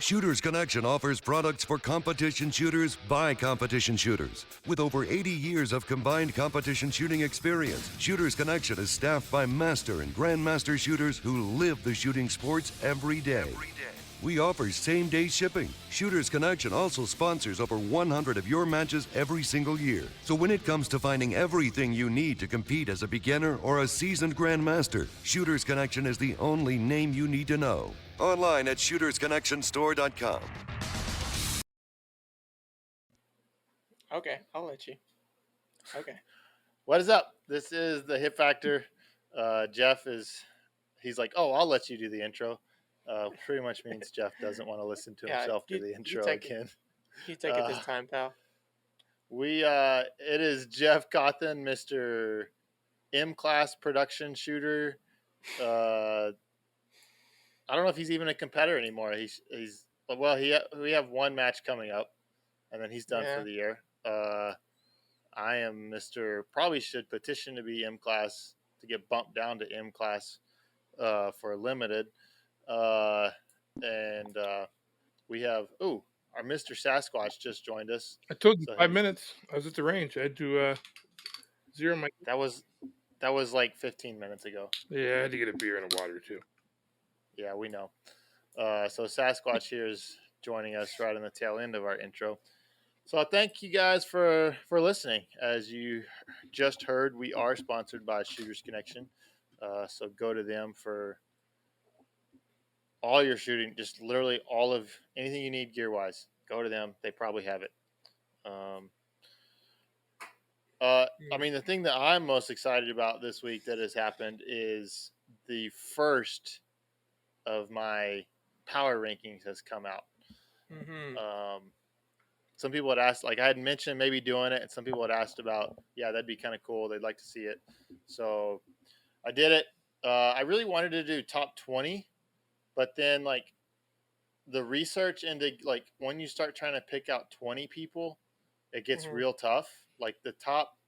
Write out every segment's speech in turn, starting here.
Shooters Connection offers products for competition shooters by competition shooters. With over 80 years of combined competition shooting experience, Shooters Connection is staffed by master and grandmaster shooters who live the shooting sports every day. We offer same-day shipping. Shooters Connection also sponsors over 100 of your matches every single year. So when it comes to finding everything you need to compete as a beginner or a seasoned grandmaster, Shooters Connection is the only name you need to know. Online at shootersconnectionstore.com. Okay, I'll let you. Okay. What is up? This is the Hit Factor. Jeff he's like, oh, I'll let you do the intro. Pretty much means Jeff doesn't want to listen to himself do the intro again. You take it this time, pal. It is Jeff Cawthon, Mr. M-Class production shooter. I don't know if he's even a competitor anymore. We have one match coming up, and then he's done for the year. I am Mr. Probably should petition to be M-Class to get bumped down to M-Class for limited. We have our Mr. Sasquatch just joined us. I told you 5 minutes. I was at the range. I had to zero my. That was like 15 minutes ago. Yeah, I had to get a beer and a water too. Yeah, we know. So Sasquatch here is joining us right on the tail end of our intro. So thank you guys for listening. As you just heard, we are sponsored by Shooters Connection. So go to them for all your shooting, just literally all of anything you need gear-wise. Go to them. They probably have it. I mean, the thing that I'm most excited about this week that has happened is the first of my power rankings has come out. Mm-hmm. Some people had asked, like I had mentioned maybe doing it, and some people had asked about, that'd be kind of cool. They'd like to see it. So I did it. I really wanted to do top 20, but then like the research into like when you start trying to pick out 20 people, it gets real tough. Like the top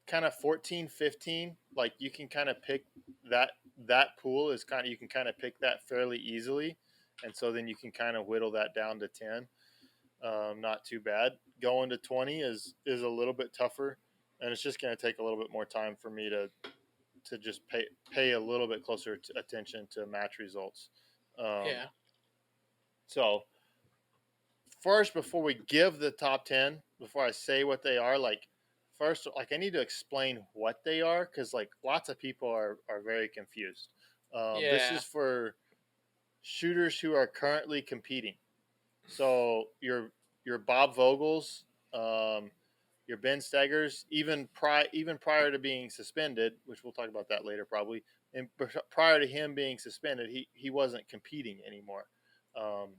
kind of 14, 15, like you can kind of pick that pool is kind of, you can kind of pick that fairly easily. And so then you can kind of whittle that down to 10. Not too bad. Going to 20 is a little bit tougher, and it's just going to take a little bit more time for me to just pay a little bit closer attention to match results. So first, before we give the top 10, before I say what they are, first, I need to explain what they are, because lots of people are very confused. This is for shooters who are currently competing. So your Bob Vogels, your Ben Steggers, even prior to being suspended, which we'll talk about that later probably, and prior to him being suspended, he wasn't competing anymore on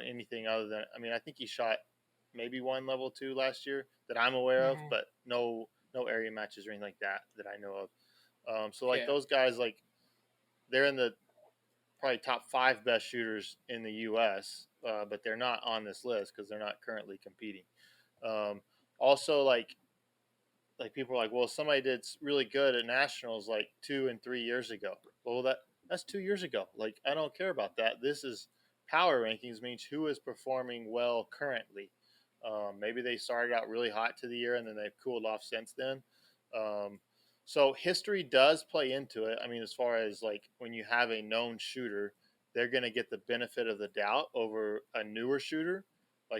anything other than, I mean, I think he shot maybe one level 2 last year that I'm aware of, but no area matches or anything like that I know of. So those guys, they're in the probably top 5 best shooters in the U.S., but they're not on this list because they're not currently competing. Also, people are like, well, somebody did really good at nationals 2 and 3 years ago. Well, that's 2 years ago. I don't care about that. This is power rankings, means who is performing well currently. Maybe they started out really hot to the year and then they've cooled off since then. So history does play into it. I mean, as far as when you have a known shooter, they're going to get the benefit of the doubt over a newer shooter.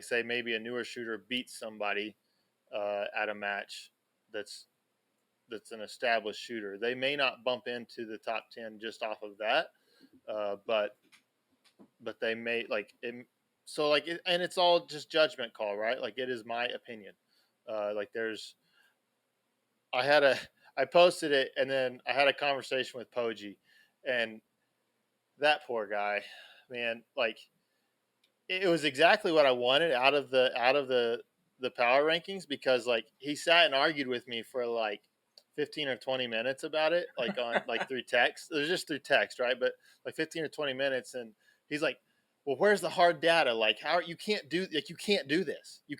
Say maybe a newer shooter beats somebody at a match that's an established shooter. They may not bump into the top 10 just off of that, but they may it. So and it's all just judgment call, right? It is my opinion. I posted it, and then I had a conversation with Poji, and that poor guy, man, it was exactly what I wanted out of the power rankings, because he sat and argued with me for 15 or 20 minutes about it, on through text. It was just through text, right? But 15 or 20 minutes, and he's like, well, where's the hard data? How you can't do this. You can't do it. You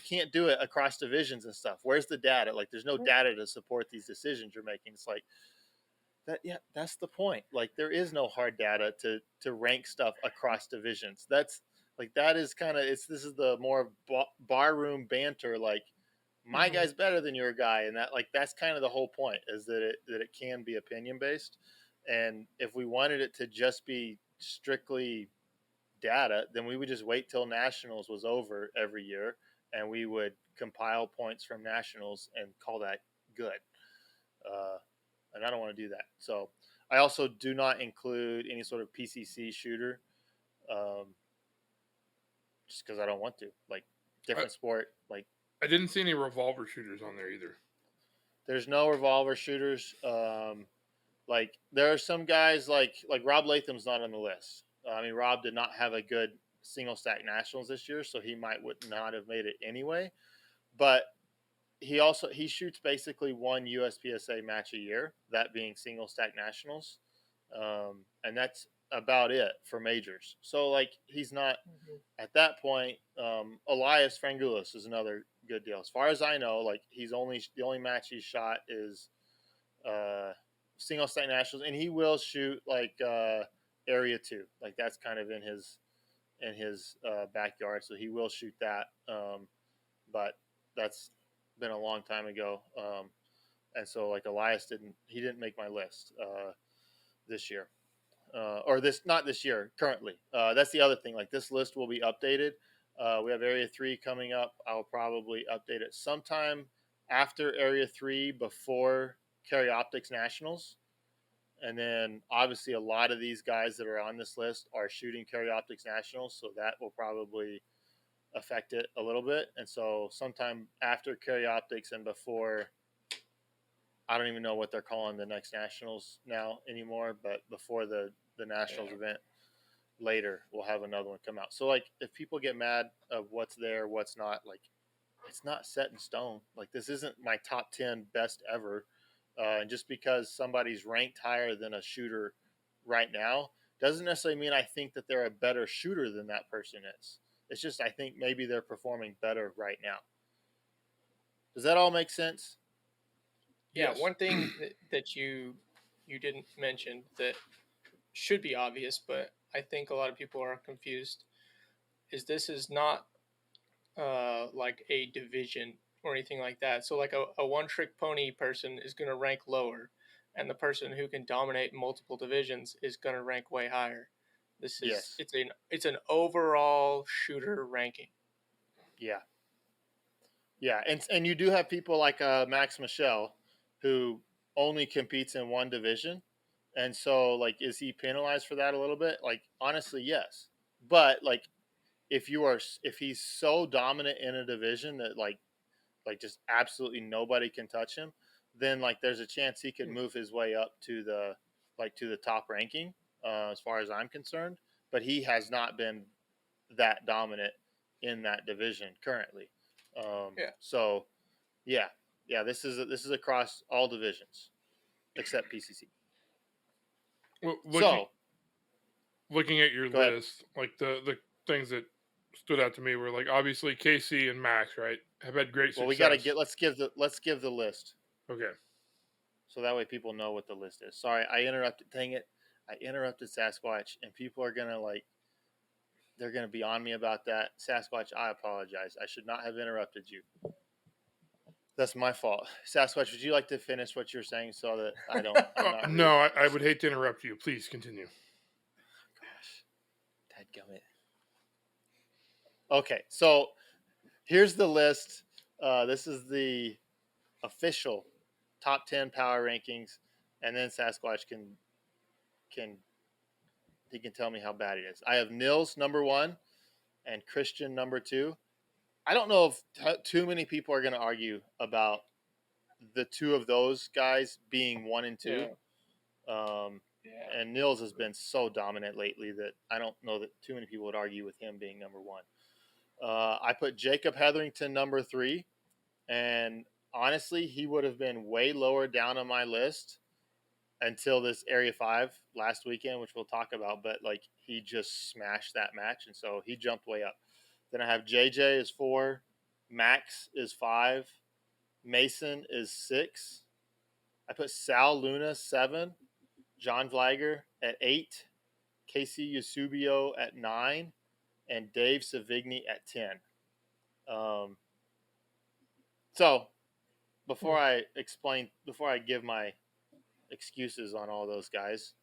can't do it across divisions and stuff. Where's the data? There's no data to support these decisions you're making. It's that's the point. Like there is no hard data to rank stuff across divisions. That's like that is kind of this is the more barroom banter. Like my Mm-hmm. guy's better than your guy, and that's kind of the whole point is that it can be opinion based. And if we wanted it to just be strictly data, then we would just wait till nationals was over every year, and we would compile points from nationals and call that good. Uh, and I don't want to do that. So I also do not include any sort of PCC shooter, um, just because I don't want to. Like different sport, like I didn't see any revolver shooters on there either. there's no revolver shooters. Like there are some guys like Rob Latham's not on the list. I mean, Rob did not have a good single stack nationals this year, so he would not have made it anyway. But he shoots basically one USPSA match a year, that being single stack nationals, and that's about it for majors. So like he's not at that point. Elias Frangoulis is another good deal. As far as I know, like the only match he's shot is single stack nationals, and he will shoot like area 2. Like that's kind of in his backyard, so he will shoot that. But that's been a long time ago, and so like Elias didn't make my list this year, or not this year currently. That's the other thing. Like this list will be updated. We have Area 3 coming up. I'll probably update it sometime after Area 3, before Carry Optics Nationals. And then obviously a lot of these guys that are on this list are shooting Carry Optics Nationals, so that will probably affect it a little bit. And so sometime after Carry Optics and before, I don't even know what they're calling the next nationals now anymore, but before the nationals event later, we'll have another one come out. So like if people get mad of what's there, what's not, like it's not set in stone. Like this isn't my top 10 best ever. And just because somebody's ranked higher than a shooter right now doesn't necessarily mean I think that they're a better shooter than that person is. It's just I think maybe they're performing better right now. Does that all make sense? Yeah, Yes. one thing that you didn't mention that should be obvious, but I think a lot of people are confused, is this is not like a division or anything like that. So like a one trick pony person is going to rank lower, and the person who can dominate multiple divisions is going to rank way higher. This is it's an overall shooter ranking. Yeah. Yeah, and you do have people like Max Michel, who only competes in one division, and so like, is he penalized for that a little bit? Like, honestly, yes. But like, if he's so dominant in a division that like just absolutely nobody can touch him, then like there's a chance he could move his way up to the top ranking, as far as I'm concerned. But he has not been that dominant in that division currently. So yeah, this is across all divisions except PCC. Well, So looking at your go ahead. list, like the things that stood out to me were like obviously Casey and Max, right? Have had great success. Well, we got to let's give the list. Okay. So that way people know what the list is. Sorry, I interrupted. Dang it. I interrupted Sasquatch, and people are going to they're going to be on me about that. Sasquatch, I apologize. I should not have interrupted you. That's my fault. Sasquatch, would you like to finish what you're saying so that I don't? No, I would hate to interrupt you. Please continue. Gosh. Dadgummit. Okay, so here's the list. This is the official top 10 power rankings, and then Sasquatch can tell me how bad it is. I have Nils number 1 and Christian number 2. I don't know if too many people are going to argue about the two of those guys being 1 and 2. Yeah. And Nils has been so dominant lately that I don't know that too many people would argue with him being number 1. I put Jacob Hetherington number 3, and honestly, he would have been way lower down on my list until this Area 5 last weekend, which we'll talk about, but like he just smashed that match, and so he jumped way up. Then I have JJ is 4, Max is 5, Mason is 6. I put Sal Luna 7, John Vlager at 8, Casey Eusebio at 9, and Dave Savigny at 10. So before I give my excuses on all those guys,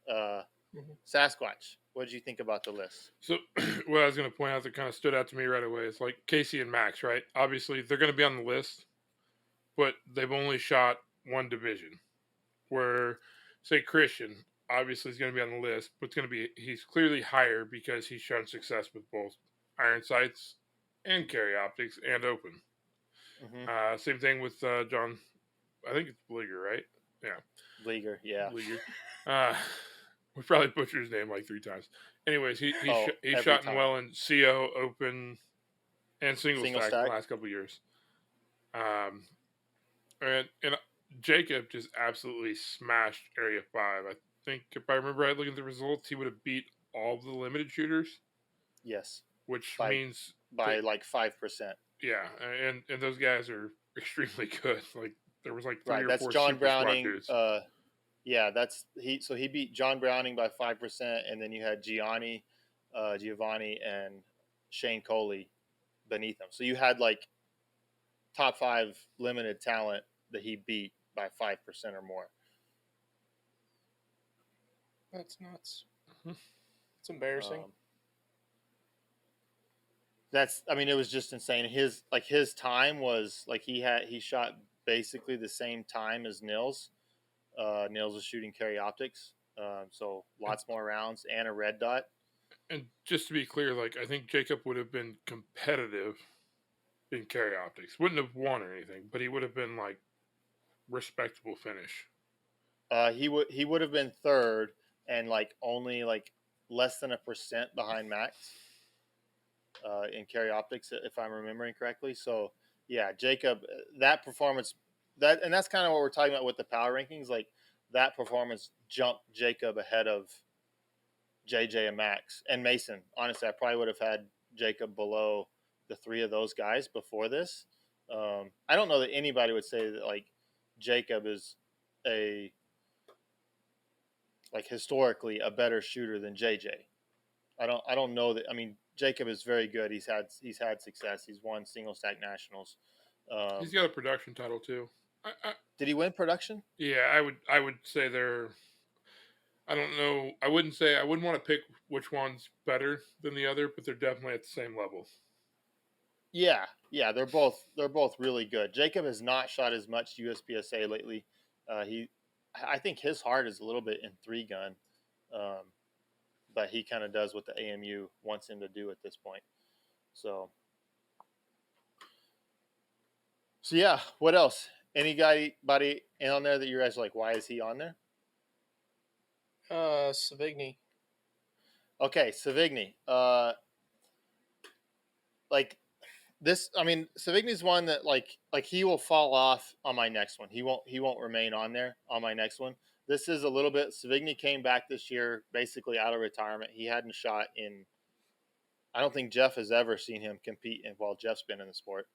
Sasquatch, what did you think about the list? So what I was going to point out that kind of stood out to me right away is like Casey and Max, right? Obviously, they're going to be on the list, but they've only shot one division. Where, say, Christian, obviously is going to be on the list, but he's clearly higher because he's shown success with both iron sights and carry optics and open. Mm-hmm. Same thing with John. I think it's Bleeger, right? Yeah. Bleeger, yeah. Bleeger. We probably butchered his name like 3 times. Anyways, he shot in well in CO, open, and single stack in the last couple of years. And Jacob just absolutely smashed Area 5. I think if I remember right, looking at the results, he would have beat all the limited shooters. Yes. Which means by like 5%. Yeah, and those guys are extremely good. Like there was like 3 or 4 that's John super Browning. dudes. So he beat John Browning by 5%, and then you had Giovanni, and Shane Coley beneath him. So you had like top 5 limited talent that he beat by 5% or more. That's nuts. It's embarrassing. It was just insane. His time was like he shot basically the same time as Nils. Nils was shooting carry optics, so lots more rounds and a red dot. And just to be clear, like I think Jacob would have been competitive in carry optics. Wouldn't have won or anything, but he would have been like respectable finish. He would have been third and like only like less than 1% behind Max in carry optics, if I'm remembering correctly. So yeah, Jacob, that performance, that's kind of what we're talking about with the power rankings. Like that performance jumped Jacob ahead of JJ and Max and Mason. Honestly, I probably would have had Jacob below the 3 of those guys before this. I don't know that anybody would say that like Jacob is historically a better shooter than JJ. I don't know that. I mean, Jacob is very good. He's had success. He's won single stack nationals. He's got a production title too. Did he win production? Yeah, I would say they're. I don't know. I wouldn't want to pick which one's better than the other, but they're definitely at the same level. Yeah, they're both really good. Jacob has not shot as much USPSA lately. I think his heart is a little bit in 3-gun, but he kind of does what the AMU wants him to do at this point. So yeah. What else? Anybody on there that you guys are like, why is he on there? Savigny. Okay, Savigny. Like this, I mean, Savigny's one that like he will fall off on my next one. He won't remain on there on my next one. This is a little bit. Savigny came back this year basically out of retirement. He hadn't shot in. I don't think Jeff has ever seen him compete while Jeff's been in the sport.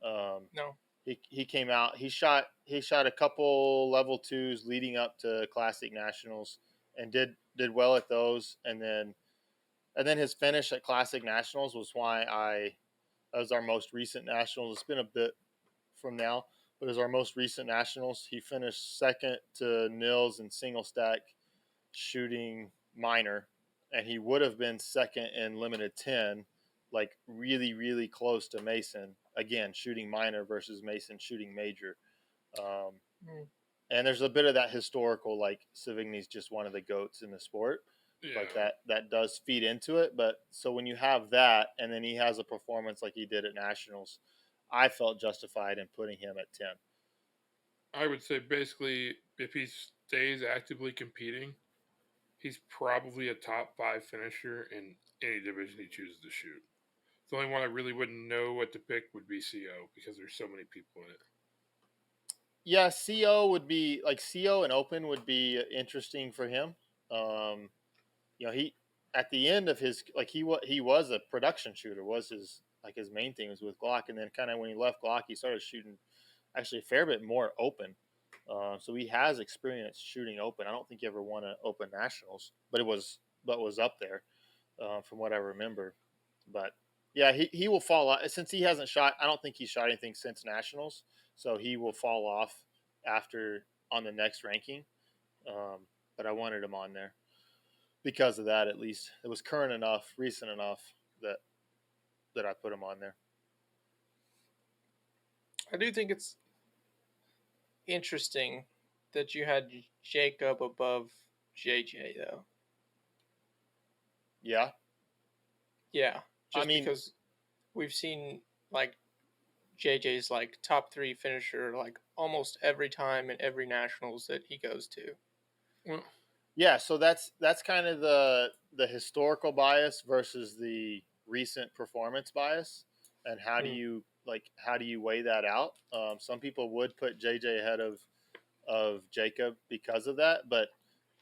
No. He came out. He shot a couple level 2s leading up to Classic Nationals and did well at those. And then his finish at Classic Nationals was why that was our most recent Nationals. It's been a bit from now, but as our most recent Nationals, he finished second to Nils in single stack shooting minor, and he would have been second in limited 10, like really, really close to Mason. Again, shooting minor versus Mason shooting major. And there's a bit of that historical, like Savigny's just one of the GOATs in the sport. Yeah. Like that does feed into it. But so when you have that, and then he has a performance like he did at Nationals, I felt justified in putting him at 10. I would say basically if he stays actively competing, he's probably a top 5 finisher in any division he chooses to shoot. The only one I really wouldn't know what to pick would be CO because there's so many people in it. Yeah, CO and open would be interesting for him. He at the end of his he was a production shooter, was his main thing was with Glock, and then kind of when he left Glock, he started shooting actually a fair bit more open. So he has experience shooting open. I don't think he ever won an open nationals, but was up there from what I remember. But yeah, he will fall off since he hasn't shot. I don't think he's shot anything since nationals, so he will fall off after on the next ranking. But I wanted him on there because of that. At least it was current enough, recent enough that I put him on there. I do think it's interesting that you had Jacob above JJ though. Yeah, Yeah, just I mean, because we've seen like JJ's like top 3 finisher like almost every time in every nationals that he goes to. Well, yeah. So that's kind of the historical bias versus the recent performance bias, and how do you weigh that out? Some people would put JJ ahead of Jacob because of that, but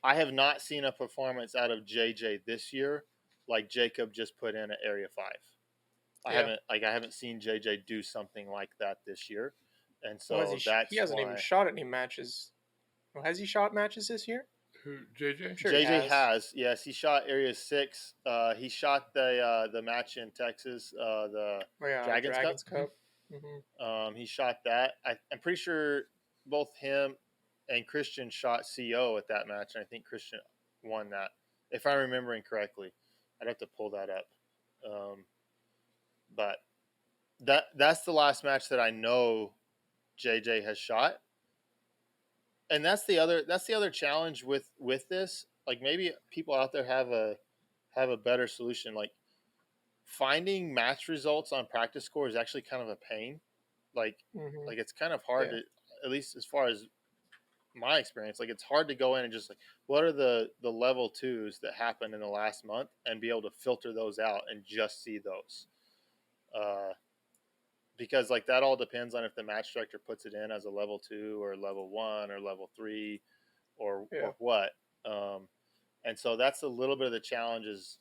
I have not seen a performance out of JJ this year like Jacob just put in at Area 5. I haven't seen JJ do something like that this year, and so He hasn't even shot any matches. Well, has he shot matches this year? who, JJ? I'm sure JJ he has. Yes, he shot Area 6. He shot the match in Texas, the Dragons Cup. Mm-hmm. He shot that. I'm pretty sure both him and Christian shot CO at that match, and I think Christian won that, if I'm remembering correctly. I'd have to pull that up. But that's the last match that I know JJ has shot. And that's the other challenge with this. Like maybe people out there have a better solution. Like finding match results on practice score is actually kind of a pain. Like it's kind of hard to, at least as far as my experience, like it's hard to go in and just like what are the level 2s that happened in the last month and be able to filter those out and just see those. Because like that all depends on if the match director puts it in as a level 2 or level 1 or level 3 or what. And so that's a little bit of the challenge is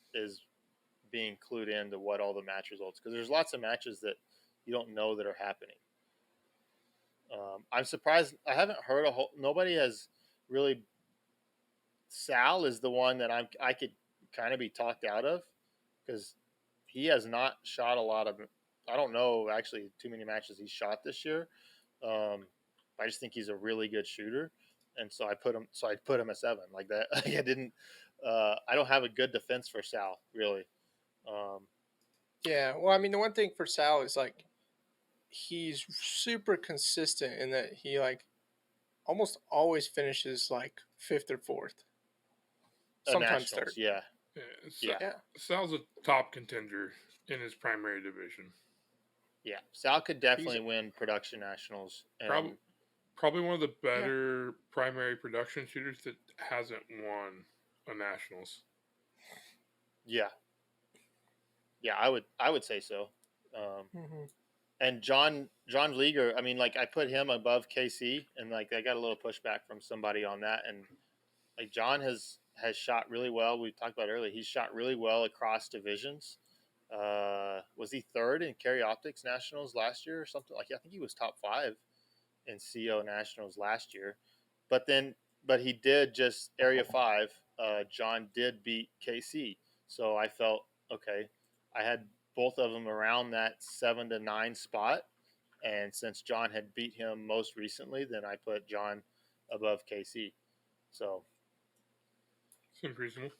being clued into what all the match results, because there's lots of matches that you don't know that are happening. I'm surprised I haven't heard nobody has really. Sal is the one that I could kind of be talked out of because he has not shot a lot of. I don't know actually too many matches he's shot this year. I just think he's a really good shooter, and so I put him at 7 like that. I didn't. I don't have a good defense for Sal really. Yeah, well, I mean, the one thing for Sal is like he's super consistent in that he like almost always finishes like 5th or 4th, sometimes 3rd. Yeah. Sal's a top contender in his primary division. Yeah, Sal could definitely win production nationals. And probably one of the better primary production shooters that hasn't won a nationals. Yeah, I would say so. And John Vlieger, I mean, like I put him above KC, and like I got a little pushback from somebody on that. And like John has shot really well. We talked about earlier. He's shot really well across divisions. Was he 3rd in Carry Optics Nationals last year or something? Like I think he was top 5 in CO Nationals last year. But he did just Area 5. John did beat KC, so I felt okay. I had both of them around that 7 to 9 spot, and since John had beat him most recently, then I put John above KC. So seems reasonable.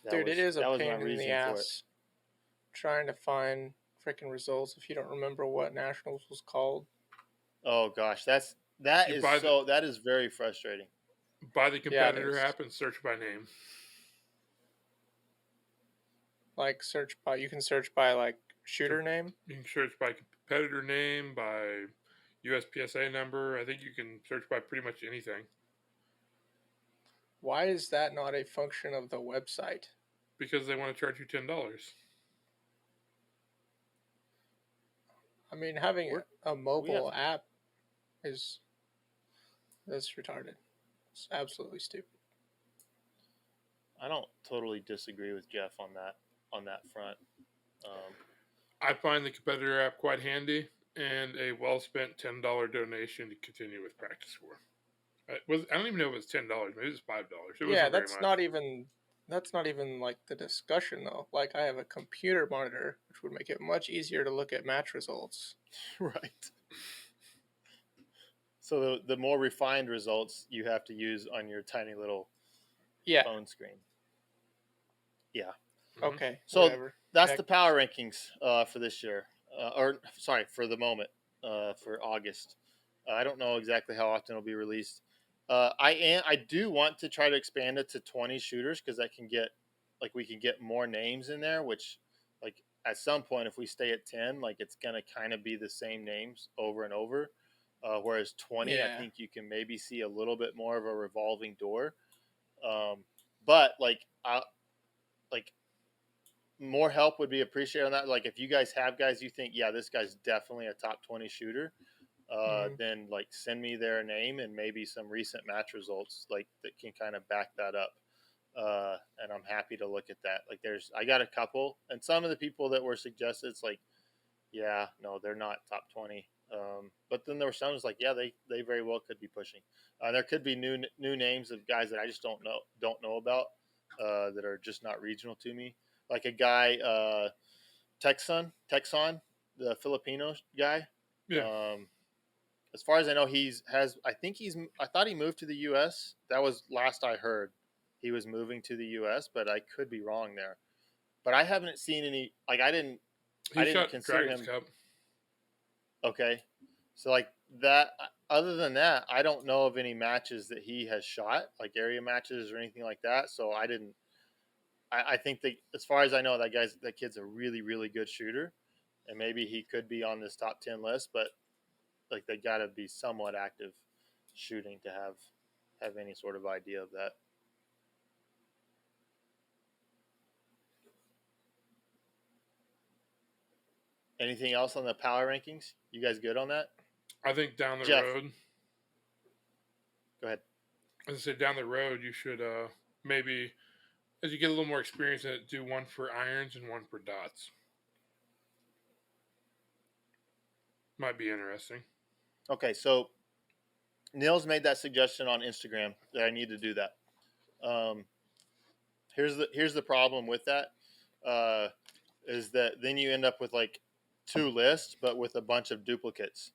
Dude, it is a pain in the ass trying to find freaking results if you don't remember what nationals was called. Oh gosh, that is very frustrating. Buy the competitor app and search by name. Like you can search by like shooter name. You can search by competitor name, by USPSA number. I think you can search by pretty much anything. Why is that not a function of the website? Because they want to charge you $10. I mean, having a mobile app that's retarded. It's absolutely stupid. I don't totally disagree with Jeff on that front. I find the competitor app quite handy. and a well-spent $10 donation to continue with practice for. I don't even know if it was $10. Maybe it was $5. It Yeah, wasn't very much. that's not even like the discussion though. Like I have a computer monitor, which would make it much easier to look at match results. Right. So the more refined results you have to use on your tiny little Yeah. phone screen. Yeah. Mhm. Okay. So Whatever. that's Heck. the power rankings for this year, or sorry, for the moment, for August. I don't know exactly how often it'll be released. I do want to try to expand it to 20 shooters because we can get more names in there. Which, like at some point, if we stay at 10, like it's gonna kind of be the same names over and over. Whereas 20, I Yeah. think you can maybe see a little bit more of a revolving door. But like more help would be appreciated on that. Like if you guys have guys you think, yeah, this guy's definitely a top 20 shooter, Mhm. then like send me their name and maybe some recent match results like that can kind of back that up. And I'm happy to look at that. Like I got a couple, and some of the people that were suggested, it's like, yeah, no, they're not top 20. But then there were some, it's like, yeah, they very well could be pushing. There could be new names of guys that I just don't know about, that are just not regional to me. Like a guy, Texon, the Filipino guy. Yeah. As far as I know, I thought he moved to the U.S. That was last I heard. He was moving to the U.S., but I could be wrong there. But I haven't seen any. Like I didn't He shot consider Dragon's him. Cup. Okay, so like that. Other than that, I don't know of any matches that he has shot, like area matches or anything like that. So I didn't. I think that as far as I know, that kid's a really really good shooter, and maybe he could be on this top 10 list. But like they got to be somewhat active shooting to have any sort of idea of that. Anything else on the power rankings? You guys good on that? I think down the Jeff. road, Go ahead. as I said, down the road, you should maybe, as you get a little more experience in it, do one for irons and one for dots. Might be interesting. Okay, so Nils made that suggestion on Instagram that I need to do that. Here's the problem with that, is that then you end up with like two lists, but with a bunch of duplicates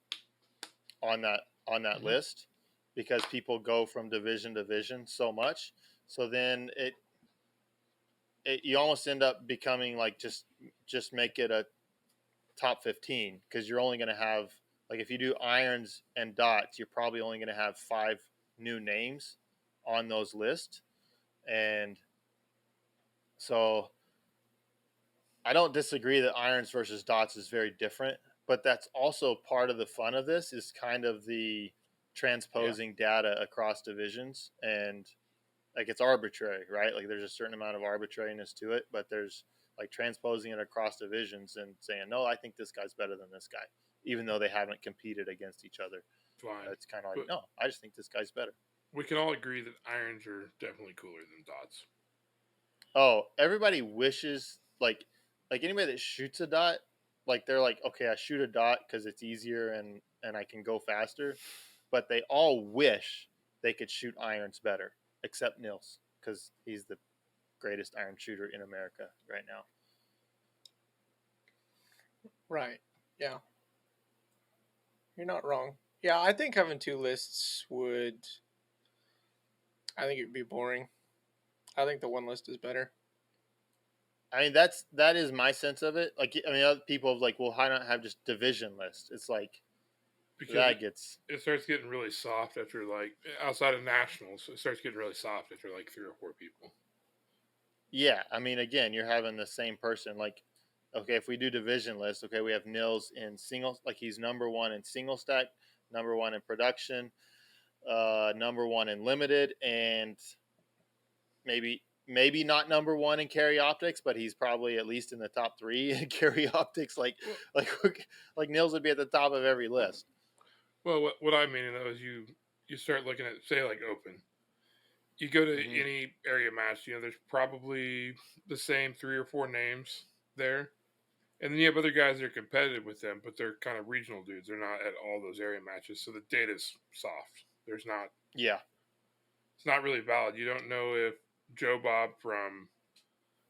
on that Mhm. list, because people go from division to division so much. So then you almost end up becoming like just make it a top 15, because you're only going to have, like if you do irons and dots, you're probably only going to have 5 new names on those lists. And so I don't disagree that irons versus dots is very different, but that's also part of the fun of this, is kind of the transposing data across divisions. And like it's arbitrary, right? Like there's a certain amount of arbitrariness to it, but there's like transposing it across divisions and saying, no, I think this guy's better than this guy, even though they haven't competed against each other. Fine. It's kind of like, But no, I just think this guy's better. we can all agree that irons are definitely cooler than dots. Oh, everybody wishes like anybody that shoots a dot, like they're like, okay, I shoot a dot because it's easier and I can go faster, but they all wish they could shoot irons better, except Nils, because he's the greatest iron shooter in America right now. Right. Yeah. You're not wrong. Yeah, I think having two lists would. I think it'd be boring. I think the one list is better. I mean, that is my sense of it. Like, I mean, other people have like, well, why not have just division lists? It's like Because that gets. it starts getting really soft after, like, outside of nationals, it starts getting really soft after like 3 or 4 people. Yeah, I mean, again, you're having the same person. Like, okay, if we do division lists, okay, we have Nils in single, like he's number 1 in single stack, number 1 in production, number 1 in limited, and maybe not number 1 in carry optics, but he's probably at least in the top 3 in carry optics. Like Nils would be at the top of every list. Well, what I mean though is you start looking at, say, like open. You go to any area match, there's probably the same 3 or 4 names there, And then you have other guys that are competitive with them, but they're kind of regional dudes. They're not at all those area matches, so the data's soft. There's not. Yeah. It's not really valid. You don't know if Joe Bob from,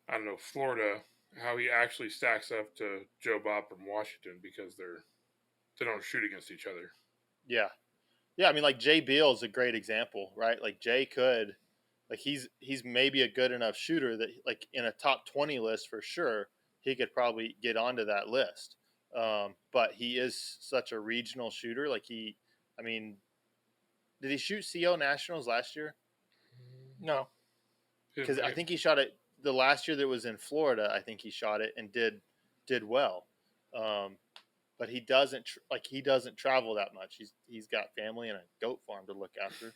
I don't know, Florida, how he actually stacks up to Joe Bob from Washington because they don't shoot against each other. Yeah. Yeah, I mean, like Jay Beal is a great example, right? Like Jay could, like he's maybe a good enough shooter that like in a top 20 list for sure, he could probably get onto that list. But he is such a regional shooter. Like I mean, did he shoot CO Nationals last year? No. Because I think he shot it the last year that was in Florida. I think he shot it and did well. But he doesn't he doesn't travel that much. He's got family and a goat farm to look after,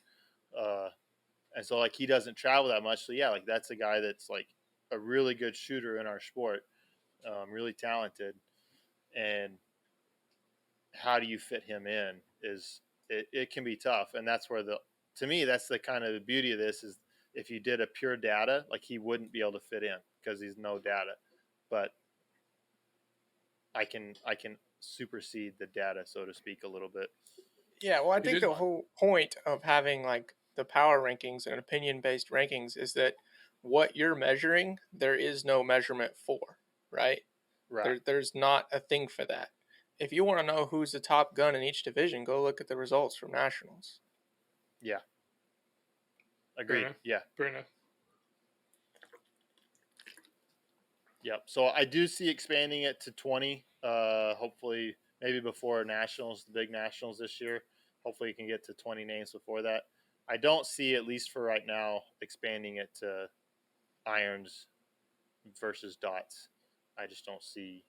and so like he doesn't travel that much. So yeah, like that's a guy that's like a really good shooter in our sport, really talented. And how do you fit him in? It can be tough, and that's where to me that's the kind of the beauty of this is if you did a pure data, like he wouldn't be able to fit in because he's no data, but I can supersede the data, so to speak, a little bit. Yeah, well, I think the whole point of having like the power rankings and opinion-based rankings is that what you're measuring, there is no measurement for, right? Right. There's not a thing for that. If you want to know who's the top gun in each division, go look at the results from nationals. Yeah. Agreed. Yeah. Fair enough. Yep. So I do see expanding it to 20. Hopefully, maybe before nationals, the big nationals this year. Hopefully, you can get to 20 names before that. I don't see, at least for right now, expanding it to irons versus dots. I just don't see.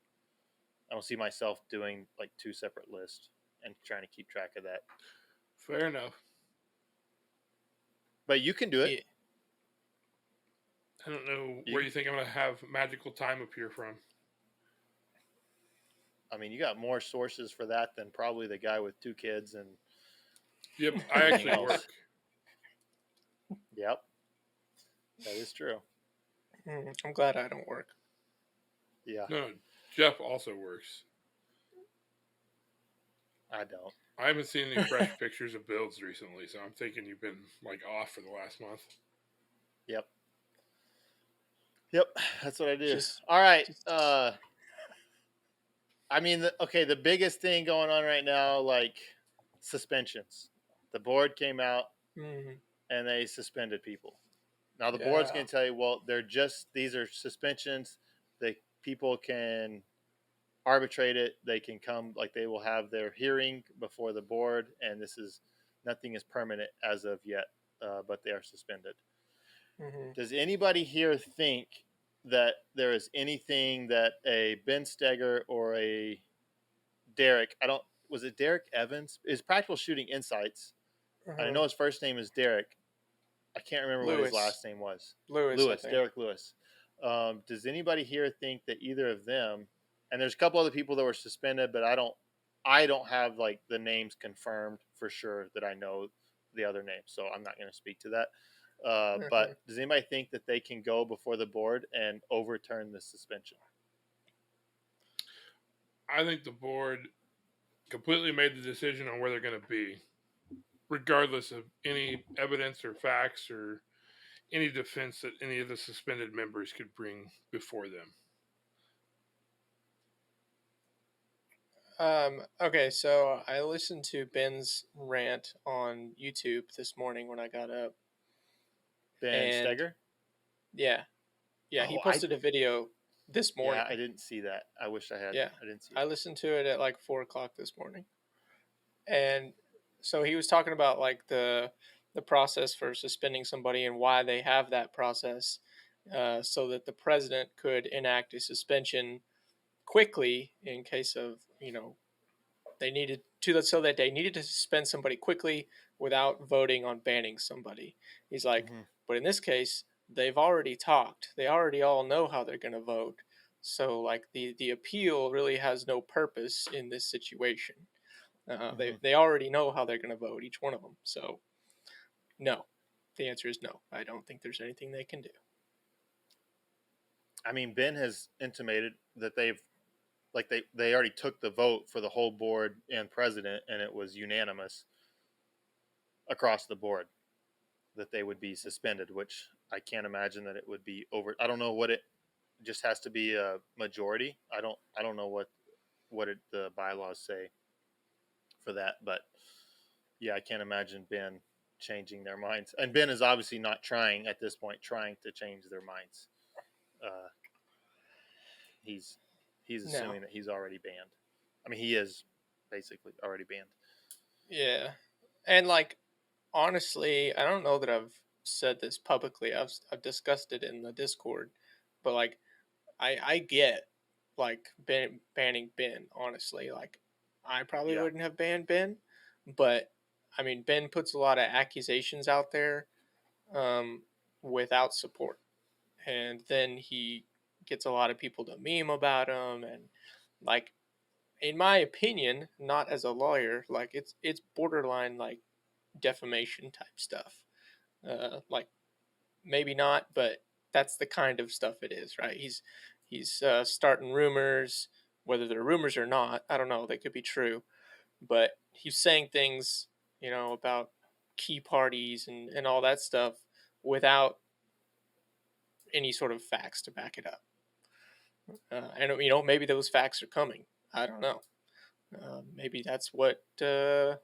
I don't see myself doing like two separate lists and trying to keep track of that. Fair enough. But you can do it. Yeah. I don't know where you think I'm going to have magical time appear from. I mean, you got more sources for that than probably the guy with 2 kids and. Yep, I actually work. Yep, that is true. I'm glad I don't work. Yeah. No, Jeff also works. I don't. I haven't seen any fresh pictures of builds recently, so I'm thinking you've been like off for the last month. Yep. Yep, that's what I do. All right. I mean, the biggest thing going on right now, like suspensions. The board came out and they suspended people. Now the board's going to tell you, well, these are suspensions. People can arbitrate it. They can come, like they will have their hearing before the board, and nothing is permanent as of yet, but they are suspended. Mm-hmm. Does anybody here think that there is anything that a Ben Steger or a Derek, was it Derek Evans? Is Practical Shooting Insights. I know his first name is Derek. I can't remember what his last name was. Lewis, Derek Lewis. Does anybody here think that either of them, and there's a couple other people that were suspended, but I don't have like the names confirmed for sure that I know the other names, so I'm not going to speak to that. But does anybody think that they can go before the board and overturn the suspension? I think the board completely made the decision on where they're going to be, regardless of any evidence or facts or any defense that any of the suspended members could bring before them. Okay, so I listened to Ben's rant on YouTube this morning when I got up. Ben Steger? Yeah. Yeah, he posted a video this morning. Yeah, I didn't see that. I wish I had. Yeah. I didn't see it. I listened to it at like 4 o'clock this morning. And so he was talking about like the process for suspending somebody and why they have that process, so that the president could enact a suspension quickly in case of, they needed to suspend somebody quickly without voting on banning somebody. He's like, but in this case, they've already talked. They already all know how they're going to vote. So like the appeal really has no purpose in this situation. They already know how they're going to vote, each one of them. So no, the answer is no. I don't think there's anything they can do. I mean, Ben has intimated that they've like they already took the vote for the whole board and president, and it was unanimous across the board that they would be suspended, which I can't imagine that it would be over. I don't know what it just has to be a majority. I don't know what the bylaws say for that, but yeah, I can't imagine Ben changing their minds. And Ben is obviously not trying at this point, trying to change their minds. Uh, he's No. assuming that he's already banned. I mean, he is basically already banned. Yeah. And like honestly, I don't know that I've said this publicly. I've discussed it in the Discord, but like I get like banning Ben. Honestly, like I probably Yeah. wouldn't have banned Ben, but I mean Ben puts a lot of accusations out there um, without support, and then he gets a lot of people to meme about him, and like in my opinion, not as a lawyer, like it's borderline like defamation type stuff. Like maybe not, but that's the kind of stuff it is, right? He's starting rumors, whether they're rumors or not. I don't know. They could be true, but he's saying things, about key parties and all that stuff without any sort of facts to back it up. And maybe those facts are coming. I don't know. Maybe that's what the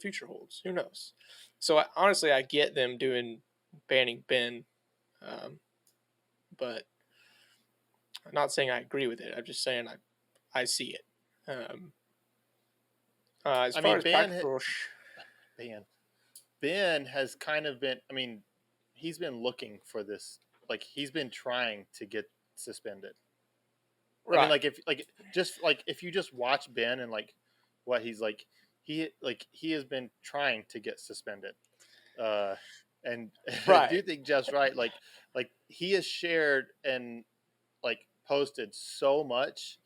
future holds. Who knows? So honestly, I get them banning Ben, but I'm not saying I agree with it. I'm just saying I see it. As I far mean, as practical, Ben has kind of been. I mean, he's been looking for this. Like he's been trying to get suspended. right? I mean, like if you just watch Ben and like what he's like, he has been trying to get suspended. And I do Right. think Jeff's right. Like he has shared and like posted so much,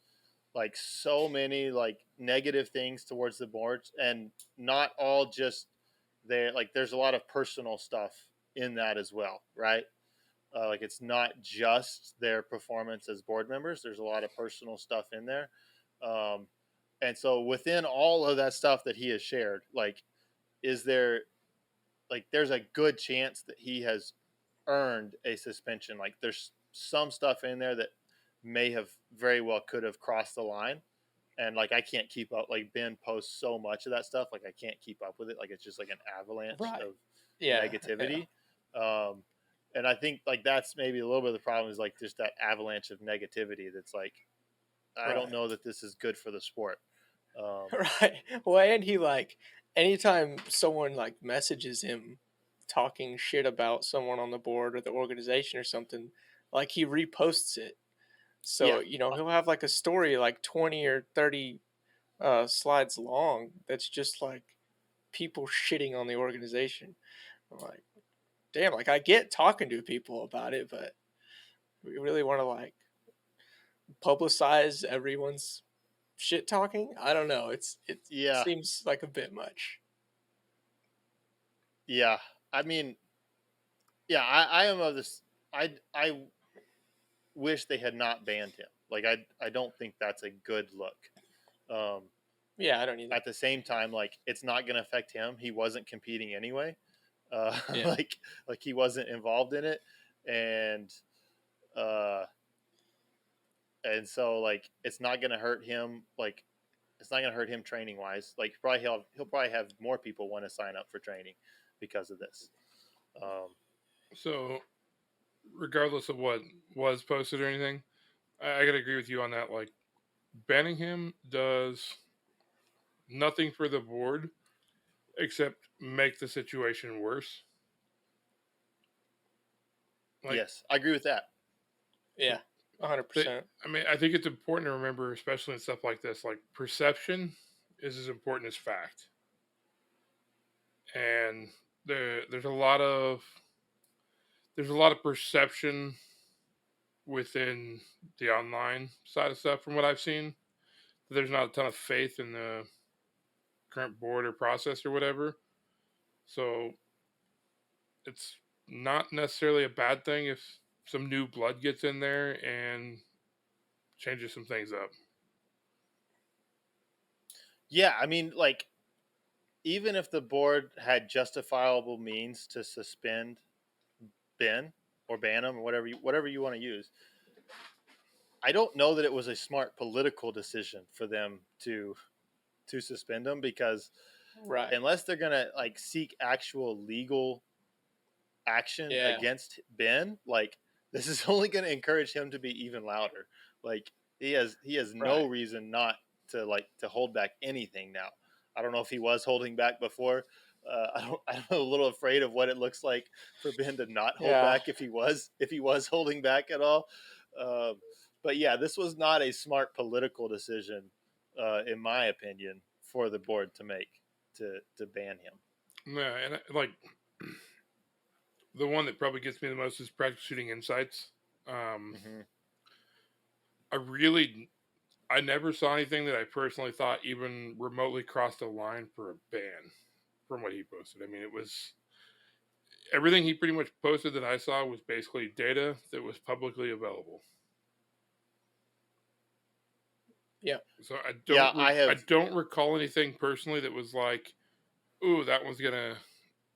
like so many like negative things towards the boards, and not all just there. Like there's a lot of personal stuff in that as well, right? Like it's not just their performance as board members. There's a lot of personal stuff in there, um, and so within all of that stuff that he has shared, like is there like there's a good chance that he has earned a suspension. Like there's some stuff in there that may have very well could have crossed the line. And like I can't keep up. Like Ben posts so much of that stuff, like I can't keep up with it. Like it's just like an avalanche Right. of Yeah. negativity. And I think like that's maybe a little bit of the problem is like just that avalanche of negativity. That's like I don't Right. know that this is good for the sport. Right. Well, and he like anytime someone like messages him talking shit about someone on the board or the organization or something, like he reposts it. Yeah, So he'll have like a story like 20 or 30 slides long that's just like people shitting on the organization. I'm like, damn, like I get talking to people about it, but we really want to like publicize everyone's shit talking. I don't know. It yeah, seems like a bit much. yeah. I mean, yeah. I am of this. I wish they had not banned him. Like I don't think that's a good look. Um, Yeah, I don't either. at the same time, like it's not going to affect him. He wasn't competing anyway. Yeah. Like he wasn't involved in it, and uh, and so like it's not going to hurt him. Like it's not going to hurt him training wise. Like probably he'll probably have more people want to sign up for training because of this. Um, So, regardless of what was posted or anything, I gotta agree with you on that. Like, banning him does nothing for the board except make the situation worse. Like, yes, I agree with that. Yeah, 100%. I mean, I think it's important to remember, especially in stuff like this, like perception is as important as fact. And there's a lot of perception within the online side of stuff from what I've seen. There's not a ton of faith in the current board or process or whatever. So it's not necessarily a bad thing if some new blood gets in there and changes some things up. Yeah, I mean, like, even if the board had justifiable means to suspend Ben or ban him or whatever you want to use, I don't know that it was a smart political decision for them to suspend him, because Right. unless they're gonna like seek actual legal action Yeah. against Ben, like, this is only going to encourage him to be even louder. Like, he has no Right. reason not to hold back anything now. I don't know if he was holding back before. I'm a little afraid of what it looks like for Ben to not hold Yeah. back if he was holding back at all. Um, but yeah, this was not a smart political decision, in my opinion, for the board to make to ban him. Yeah, and like the one that probably gets me the most is Practical Shooting Insights. Mm-hmm. I never saw anything that I personally thought even remotely crossed a line for a ban from what he posted. I mean, it was everything he pretty much posted that I saw was basically data that was publicly available. Yeah. So Yeah, I don't recall anything personally that was like, ooh, that one's gonna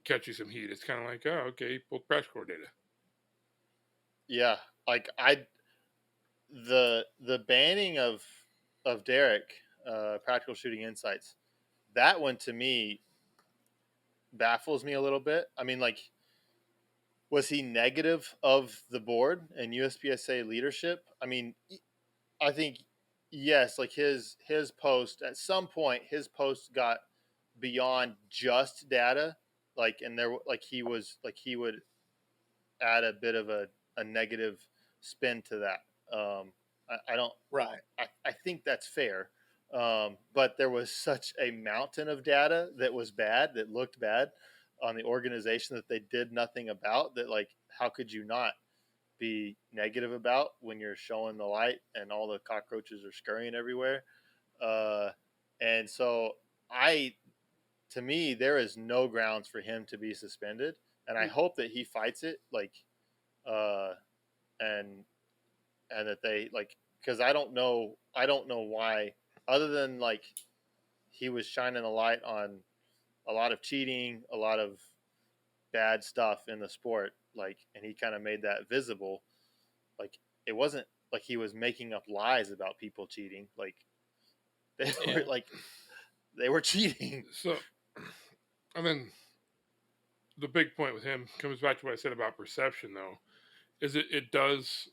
catch you some heat. It's kind of like, oh, okay, he pulled practical data. Yeah, like the banning of Derek, Practical Shooting Insights, that one to me baffles me a little bit. I mean, like, was he negative of the board and USPSA leadership? I mean, I think yes. Like, his post at some point, his post got beyond just data. Like, and there, like, he would add a bit of a negative spin to that. I don't. Right. I think that's fair. But there was such a mountain of data that was bad, that looked bad on the organization, that they did nothing about, that, like, how could you not be negative about when you're showing the light and all the cockroaches are scurrying everywhere? Uh, and so I, to me, there is no grounds for him to be suspended. And I hope that he fights it, like, uh, and that they, like, because I don't know why, other than, like, he was shining a light on a lot of cheating, a lot of bad stuff in the sport, like, and he kind of made that visible. Like, it wasn't like he was making up lies about people cheating. Like, they Yeah. were like they were cheating. So, and then the big point with him comes back to what I said about perception, though, is it does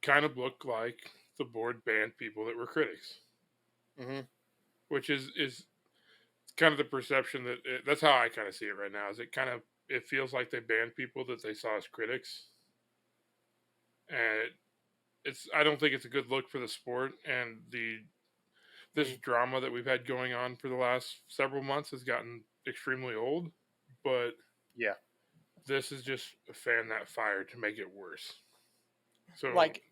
kind of look like the board banned people that were critics, Mm-hmm. which is kind of the perception that's how I kind of see it right now. Is it feels like they banned people that they saw as critics, and it's I don't think it's a good look for the sport, and this drama that we've had going on for the last several months has gotten extremely old, but Yeah. this is just fan that fire to make it worse. So, Like,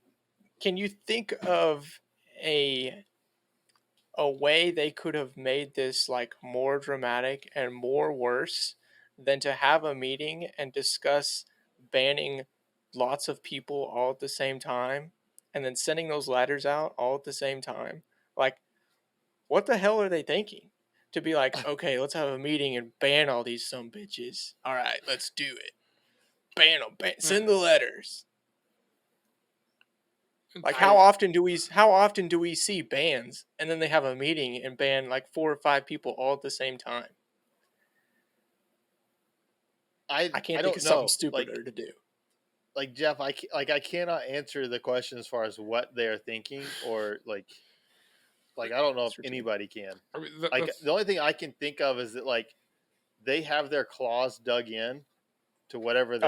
can you think of a way they could have made this like more dramatic and more worse than to have a meeting and discuss banning lots of people all at the same time and then sending those letters out all at the same time? Like, what the hell are they thinking? To be like, okay, let's have a meeting and ban all these some bitches. All right, let's do it. Ban them. Send the letters. Like, how often do we see bans and then they have a meeting and ban like 4 or 5 people all at the same time? I can't think don't of something know. stupider to do. Like, Jeff, I cannot answer the question as far as what they are thinking, or like I don't know if anybody can. I mean, Like, the only thing I can think of is that, like, they have their claws dug in to whatever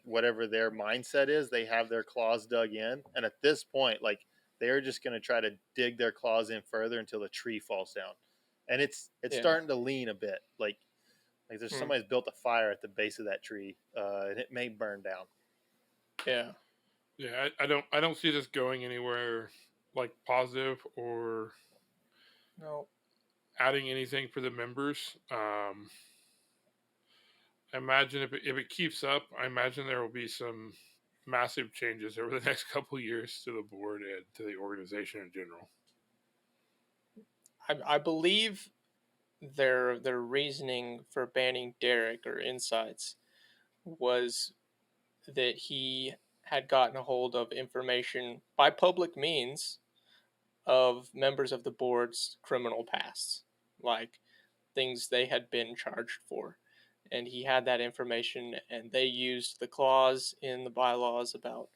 whatever their mindset is. They have their claws dug in, and at this point, like, they're just going to try to dig their claws in further until the tree falls down, and it's starting to lean a bit. Like there's somebody's built a fire at the base of that tree, and it may burn down. Yeah, I don't see this going anywhere like positive or No. adding anything for the members. I imagine if it keeps up, I imagine there will be some massive changes over the next couple of years to the board and to the organization in general. I believe their reasoning for banning Derek or insights was that he had gotten a hold of information by public means of members of the board's criminal pasts, like things they had been charged for. And he had that information, and they used the clause in the bylaws about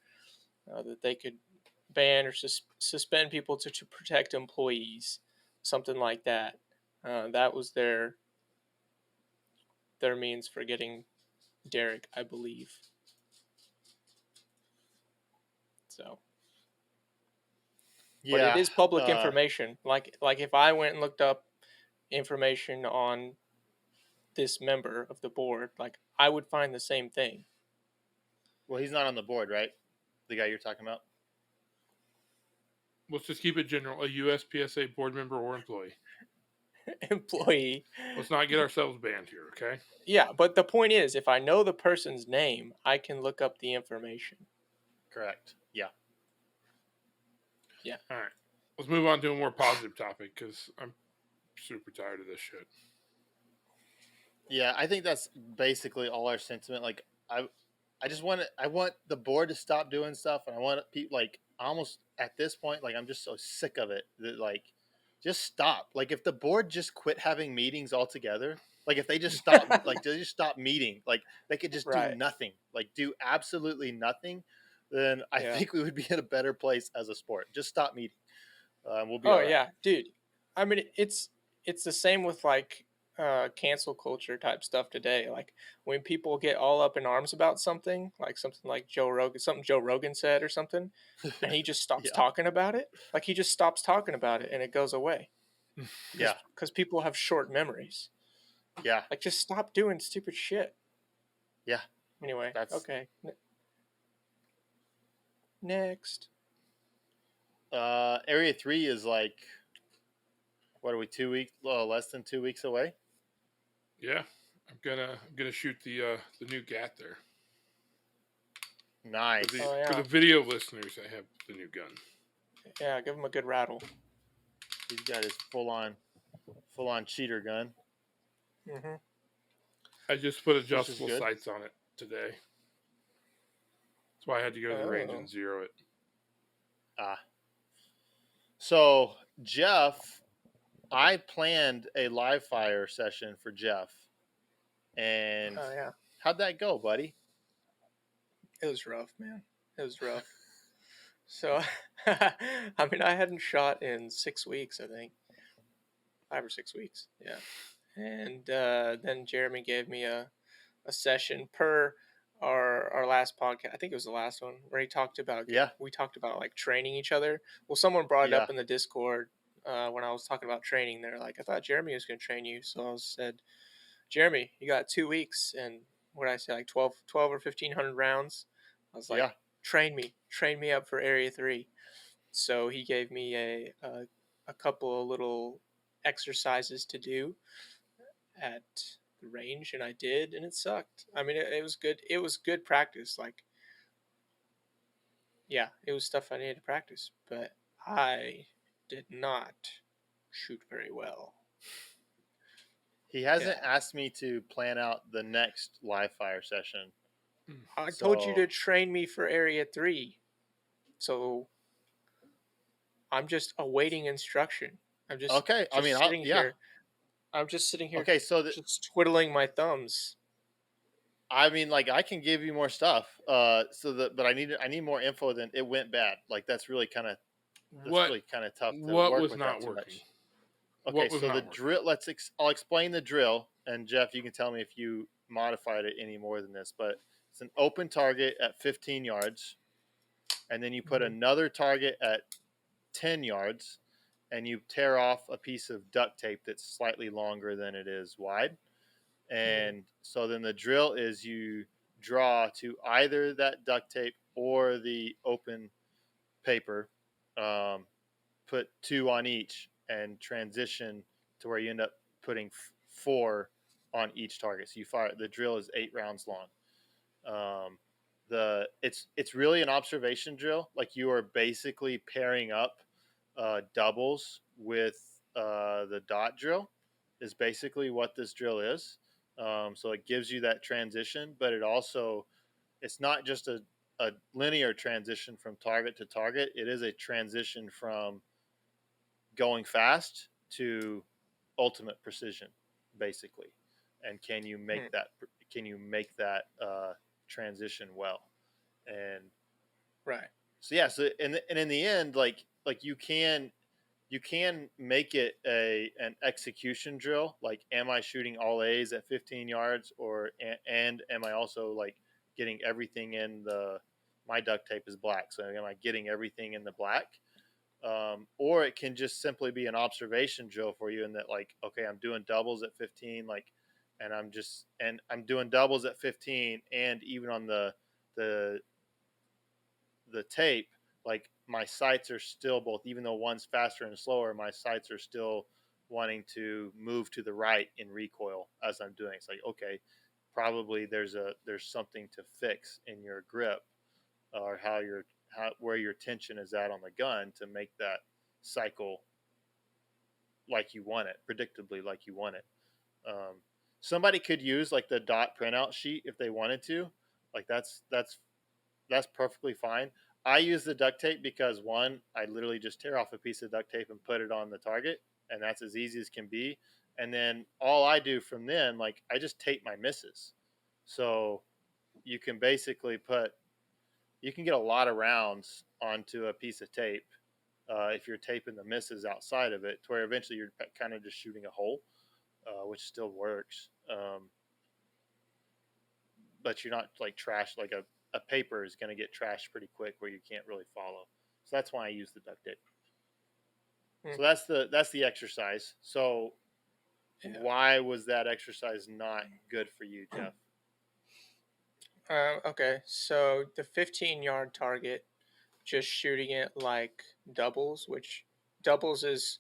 that they could ban or suspend people to protect employees, something like that. That was their means for getting Derek, I believe. So, but it Yeah. is public information. Like if I went and looked up information on this member of the board, like I would find the same thing. Well, he's not on the board, right? The guy you're talking about. Let's just keep it general. A USPSA board member or employee. Employee. Let's not get ourselves banned here, okay? Yeah, but the point is, if I know the person's name, I can look up the information. Correct. Yeah. Yeah. All right. Let's move on to a more positive topic because I'm super tired of this shit. Yeah, I think that's basically all our sentiment. Like, I want the board to stop doing stuff, and I want people like almost at this point, like I'm just so sick of it that like, just stop. Like, if the board just quit having meetings altogether, like if they just stop, like they just stop meeting, like they could just do nothing, like do absolutely nothing, then I think we would be in a better place as a sport. Just stop meeting. We'll be. Oh all right. yeah, dude. I mean, it's the same with like cancel culture type stuff today. Like when people get all up in arms about something like something Joe Rogan said or something, and he just stops talking about it. Like he just stops talking about it and it goes away. Yeah, because people have short memories. Yeah, like just stop doing stupid shit. Yeah. Anyway, That's okay. Next. Area 3 is like, what are we, 2 weeks, less than 2 weeks away? Yeah, I'm gonna shoot the new GAT there. Nice. For the video listeners, I have the new gun. Yeah, give him a good rattle. He's got his full on cheater gun. Mm-hmm. I just put adjustable sights on it today. That's why I had to go to the range and zero it. So Jeff, I planned a live fire session for Jeff, and how'd that go, buddy? It was rough, man. It was rough. So, I mean, I hadn't shot in 6 weeks, I think. 5 or 6 weeks, yeah. And then Jeremy gave me a session per our last podcast. I think it was the last one where he talked about we talked about like training each other. Well, someone brought it up in the Discord when I was talking about training. They're like, I thought Jeremy was going to train you. So I said, Jeremy, you got 2 weeks and what did I say, like 12 or 1,500 rounds. I was like, train me up for Area 3. So he gave me a couple of little exercises to do at the range, and I did, and it sucked. I mean, it was good. It was good practice. Like, yeah, it was stuff I needed to practice, but I did not shoot very well. He hasn't asked me to plan out the next live fire session. I told you to train me for Area 3. So I'm just awaiting instruction. I'm just sitting here. I'm just sitting here. Okay, so just twiddling my thumbs. I mean, like I can give you more stuff. But I need more info than it went bad. Like that's really kind of tough. What was not working? Okay, so the drill. I'll explain the drill, and Jeff, you can tell me if you modified it any more than this. But it's an open target at 15 yards, and then you put another target at 10 yards, and you tear off a piece of duct tape that's slightly longer than it is wide. And so then the drill is you draw to either that duct tape or the open paper, put 2 on each, and transition to where you end up putting 4 on each target. So you fire. The drill is 8 rounds long. It's really an observation drill. Like you are basically pairing up doubles with the dot drill is basically what this drill is. So it gives you that transition, but it's not just a linear transition from target to target. It is a transition from going fast to ultimate precision, basically. And can you make that? Can you make that transition well? And Right. so yeah. So and in the end, like you can make it an execution drill. Like, am I shooting all A's at 15 yards, and am I also like getting everything in my duct tape is black, so am I getting everything in the black? Or it can just simply be an observation drill for you, in that, like, okay, I'm doing doubles at 15, like, and I'm doing doubles at 15, and even on the tape, like, my sights are still both, even though one's faster and slower, my sights are still wanting to move to the right in recoil as I'm doing. It's like, okay, probably there's something to fix in your grip, or where your tension is at on the gun, to make that cycle like you want it, predictably like you want it. Somebody could use like the dot printout sheet if they wanted to. Like, that's perfectly fine. I use the duct tape because, one, I literally just tear off a piece of duct tape and put it on the target, and that's as easy as can be. And then all I do from then, like, I just tape my misses. So you can basically get a lot of rounds onto a piece of tape if you're taping the misses outside of it, to where eventually you're kind of just shooting a hole, which still works. But you're not like trash, like a paper is going to get trashed pretty quick where you can't really follow. So that's why I use the duct tape. So that's the exercise. So why was that exercise not good for you, Jeff? Okay, so the 15-yard target, just shooting it like doubles, which doubles is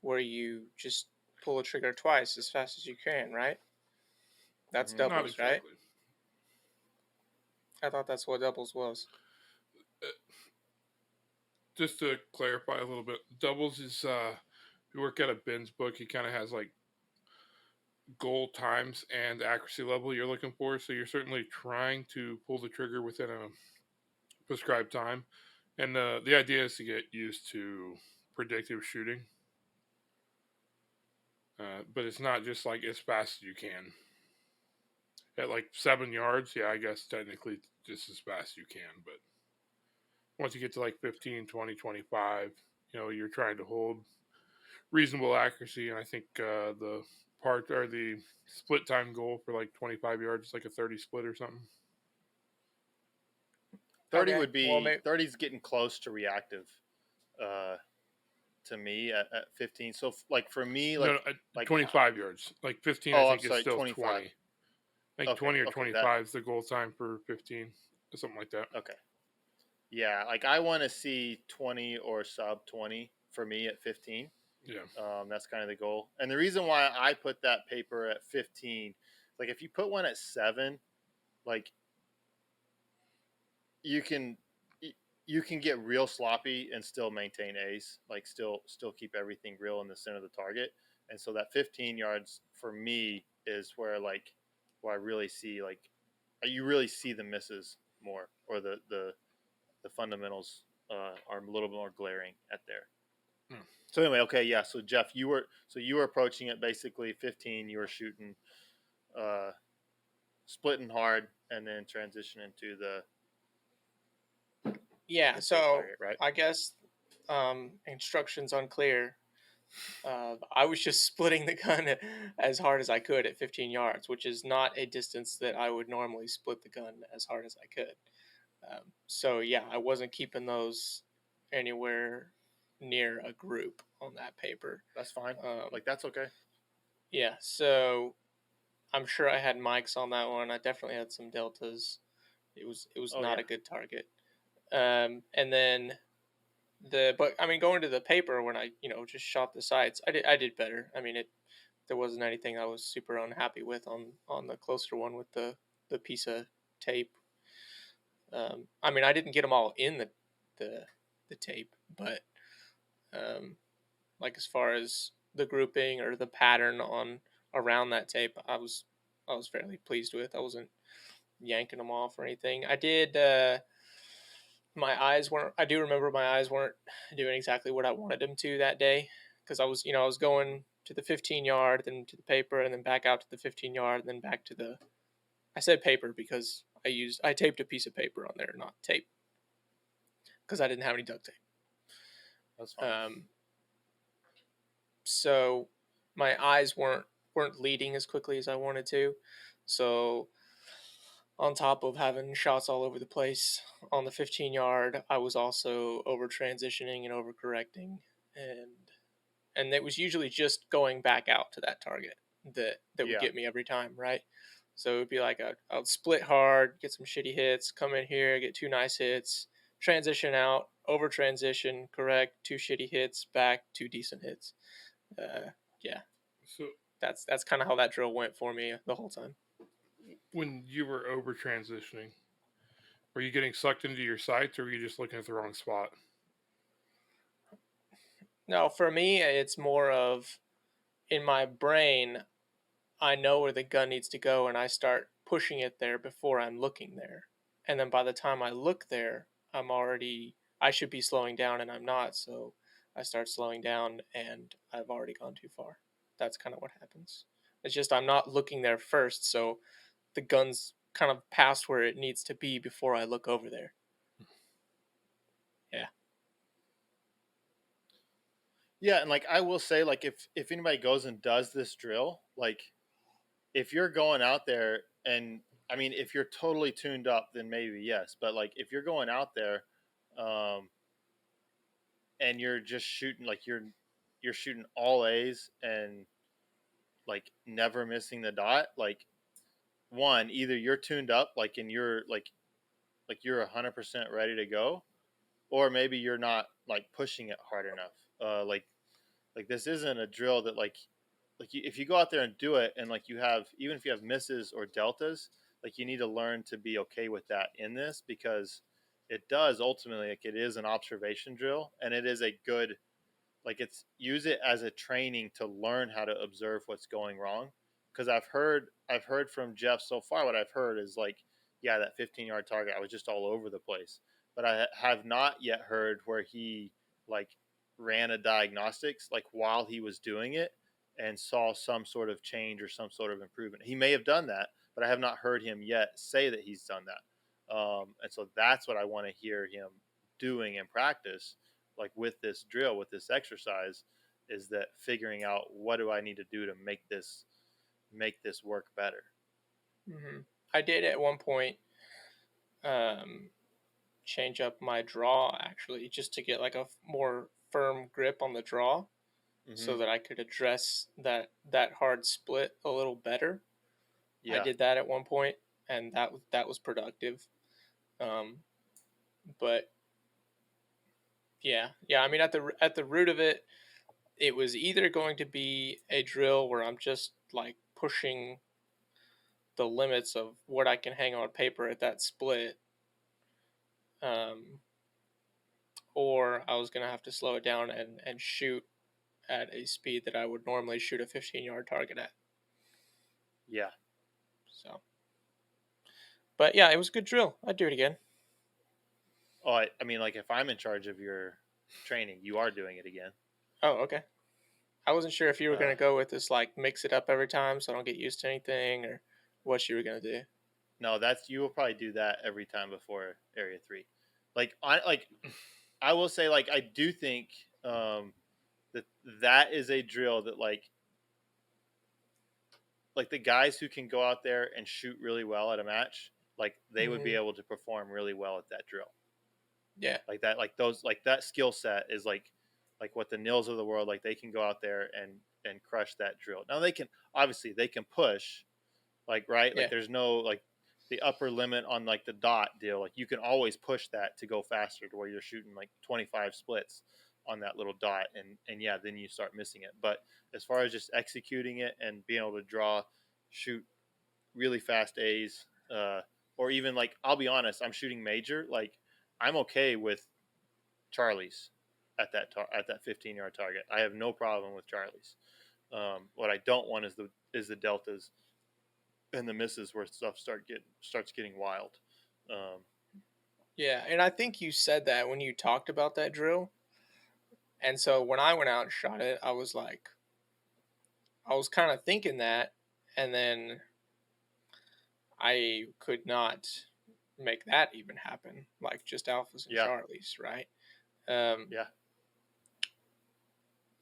where you just pull the trigger twice as fast as you can, right? That's Mhm. doubles, Not exactly. right? I thought that's what doubles was. Just to clarify a little bit, doubles is if you work at a Ben's book, he kind of has like goal times and accuracy level you're looking for. So you're certainly trying to pull the trigger within a prescribed time, and the idea is to get used to predictive shooting. But it's not just like as fast as you can. At like 7 yards, yeah, I guess technically just as fast as you can. But once you get to like 15, 20, 25, you're trying to hold reasonable accuracy. And I think the split time goal for like 25 yards is like a 30 split or something. 30 Okay, would be well, 30's getting close to reactive. To me at 15. So like for me, like, No, like 25 yards. Like 15, I oh, I'm think is sorry, still 25. 20. Like Okay, 20 or okay, 25 is the goal time for 15, something like that. okay. Yeah, like I want to see 20 or sub 20 for me at 15. Yeah. That's kind of the goal. And the reason why I put that paper at 15, like if you put one at 7, like you can get real sloppy and still maintain A's, like still keep everything real in the center of the target. And so that 15 yards for me is where I really see, like, you really see the misses more, or the fundamentals are a little bit more glaring at there. So anyway, okay, yeah. So Jeff, you were approaching it basically 15. You were shooting, splitting hard, and then transitioning to the yeah. the So target, right? I guess instructions unclear. I was just splitting the gun as hard as I could at 15 yards, which is not a distance that I would normally split the gun as hard as I could. So yeah, I wasn't keeping those anywhere near a group on that paper. That's fine. Like, that's okay. Yeah, so I'm sure I had mics on that one. I definitely had some deltas. It was Oh, not yeah. a good target. And then but I mean, going to the paper, when I just shot the sights, I did better. I mean, there wasn't anything I was super unhappy with on the closer one with the piece of tape. I mean, I didn't get them all in the tape, but like as far as the grouping or the pattern on around that tape, I was fairly pleased with. I wasn't yanking them off or anything. I did. My eyes weren't. I do remember my eyes weren't doing exactly what I wanted them to that day, because I was going to the 15-yard, then to the paper, and then back out to the 15-yard, and then back to the. I said paper because I taped a piece of paper on there, not tape, because I didn't have any duct tape. That's fine. So my eyes weren't leading as quickly as I wanted to. So on top of having shots all over the place on the 15-yard, I was also over transitioning and over correcting, and it was usually just going back out to that target that would Yeah. get me every time, right? So it would be like I would split hard, get some shitty hits, come in here, get 2 nice hits, transition out, over transition, correct, 2 shitty hits, back, 2 decent hits. Yeah, So that's kind of how that drill went for me the whole time. when you were over transitioning, were you getting sucked into your sights, or were you just looking at the wrong spot? No, for me, it's more of in my brain, I know where the gun needs to go, and I start pushing it there before I'm looking there. And then by the time I look there, I should be slowing down, and I'm not. So I start slowing down, and I've already gone too far. That's kind of what happens. It's just I'm not looking there first, so the gun's kind of past where it needs to be before I look over there. Yeah. Yeah, and like I will say, like if anybody goes and does this drill, like if you're going out there and I mean if you're totally tuned up, then maybe yes. But like if you're going out there, and you're just shooting like you're shooting all A's and like never missing the dot, like one, either you're tuned up like and you're like you're 100% ready to go, or maybe you're not like pushing it hard enough. Like this isn't a drill that if you go out there and do it and like you have even if you have misses or deltas, like you need to learn to be okay with that in this because it does ultimately like it is an observation drill and it is a good like it's use it as a training to learn how to observe what's going wrong because I've heard from Jeff so far what I've heard is like yeah that 15-yard target I was just all over the place but I have not yet heard where he like ran a diagnostics like while he was doing it and saw some sort of change or some sort of improvement. He may have done that, but I have not heard him yet say that he's done that. And so that's what I want to hear him doing in practice, like with this drill, with this exercise, is that figuring out what do I need to do to make this work better. Mm-hmm. I did at one point change up my draw actually just to get like a more firm grip on the draw so that I could address that hard split a little better. Yeah. I did that at one point and that was productive. But yeah, I mean at the root of it, it was either going to be a drill where I'm just like pushing the limits of what I can hang on paper at that split, or I was gonna have to slow it down and shoot at a speed that I would normally shoot a 15-yard target at. Yeah. So, but yeah, it was a good drill. I'd do it again. Oh, I mean, like if I'm in charge of your training, you are doing it again. Oh, okay. I wasn't sure if you were gonna go with this like mix it up every time so I don't get used to anything, or what you were gonna do. No, you will probably do that every time before Area 3. I will say like I do think that is a drill that like the guys who can go out there and shoot really well at a match, like they would be able to perform really well at that drill. Yeah. Like that, like those, like that skill set is like what the Nils of the world, like they can go out there and crush that drill. Now they can push, like right, like there's no like the upper limit on like the dot deal. Like you can always push that to go faster to where you're shooting like 25 splits on that little dot, and yeah, then you start missing it. But as far as just executing it and being able to shoot really fast A's, or even like I'll be honest, I'm shooting major, like I'm okay with Charlie's. at that 15-yard target. I have no problem with Charlie's. What I don't want is the deltas and the misses where stuff starts getting wild. Yeah, and I think you said that when you talked about that drill. And so when I went out and shot it, I was kind of thinking that, and then I could not make that even happen, like just alphas and Yeah. Charlies, right? Yeah.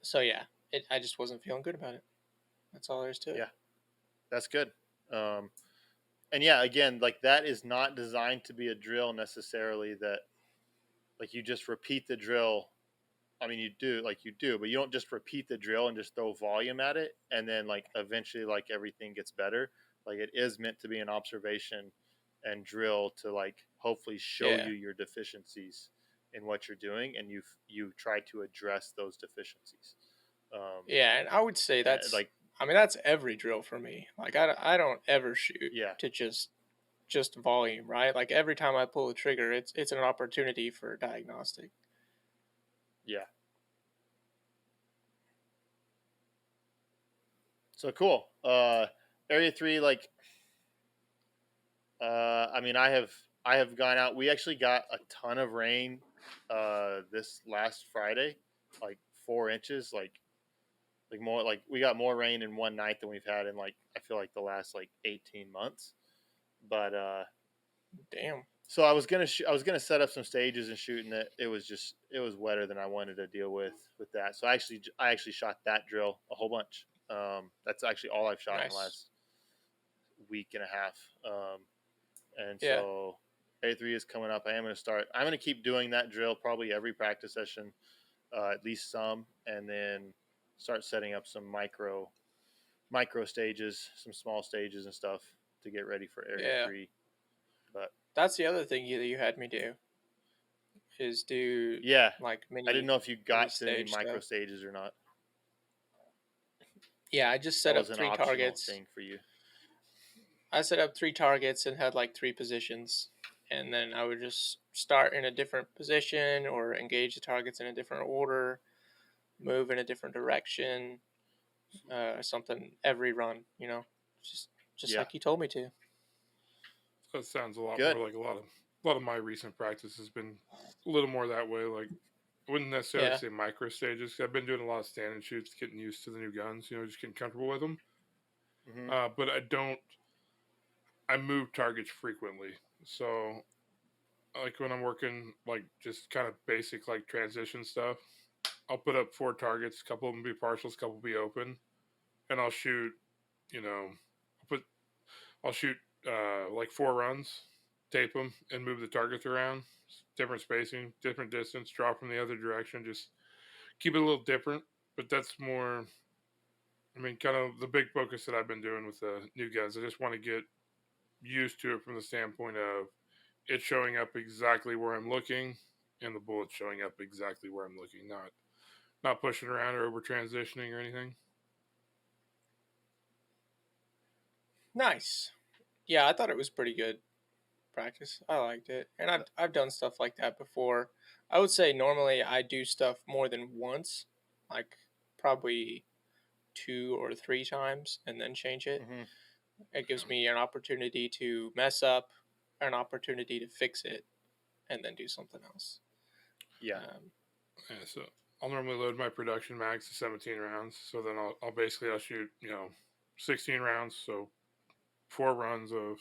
So yeah, I just wasn't feeling good about it. That's all there is to it. Yeah. That's good. And yeah, again, like that is not designed to be a drill necessarily that like you just repeat the drill. I mean, you do, but you don't just repeat the drill and just throw volume at it. And then like eventually like everything gets better. Like it is meant to be an observation and drill to like hopefully show Yeah. you your deficiencies in what you're doing. And you try to address those deficiencies. Yeah, and I would say that's like, I mean, that's every drill for me. Like I don't ever shoot yeah, to just volume, right? Like every time I pull the trigger, it's an opportunity for diagnostic. yeah. So cool. Area 3, like, I mean, I have gone out. We actually got a ton of rain, this last Friday, like 4 inches, like more, like we got more rain in one night than we've had in like, I feel like the last like 18 months. But, Damn. so I was gonna set up some stages and shoot, and it was wetter than I wanted to deal with that. So I actually shot that drill a whole bunch. That's actually all I've shot in the last week and a half. And Yeah. so A3 is coming up. I'm going to keep doing that drill probably every practice session, at least some, and then start setting up some micro stages, some small stages and stuff to get ready for Area 3. But that's the other thing you had me do is do like mini. I didn't know if you got to any stage micro stuff. stages or not. Yeah, I just set up 3 targets. Thing for you. I set up 3 targets and had like 3 positions, and then I would just start in a different position or engage the targets in a different order, move in a different direction, something every run, just like you told me to. That sounds a lot Good. more like a lot of my recent practice has been a little more that way. Like I wouldn't necessarily say micro stages. 'Cause I've been doing a lot of stand and shoots, getting used to the new guns. Just getting comfortable with them. Mm-hmm. But I move targets frequently. So like when I'm working like just kind of basic like transition stuff, I'll put up 4 targets. A couple of them be partials, a couple be open, and I'll shoot. I'll shoot like 4 runs, tape them, and move the targets around. Different spacing, different distance, draw from the other direction. Just keep it a little different. But that's more, I mean, kind of the big focus that I've been doing with the new guns. I just want to get used to it from the standpoint of it showing up exactly where I'm looking and the bullet showing up exactly where I'm looking, not pushing around or over transitioning or anything. Nice. Yeah, I thought it was pretty good practice. I liked it, and I've done stuff like that before. I would say normally I do stuff more than once, like probably 2 or 3 times, and then change it. Mm-hmm. It gives me an opportunity to mess up, an opportunity to fix it, and then do something else. Yeah. So I'll normally load my production mags to 17 rounds. So then I'll shoot 16 rounds. So 4 runs of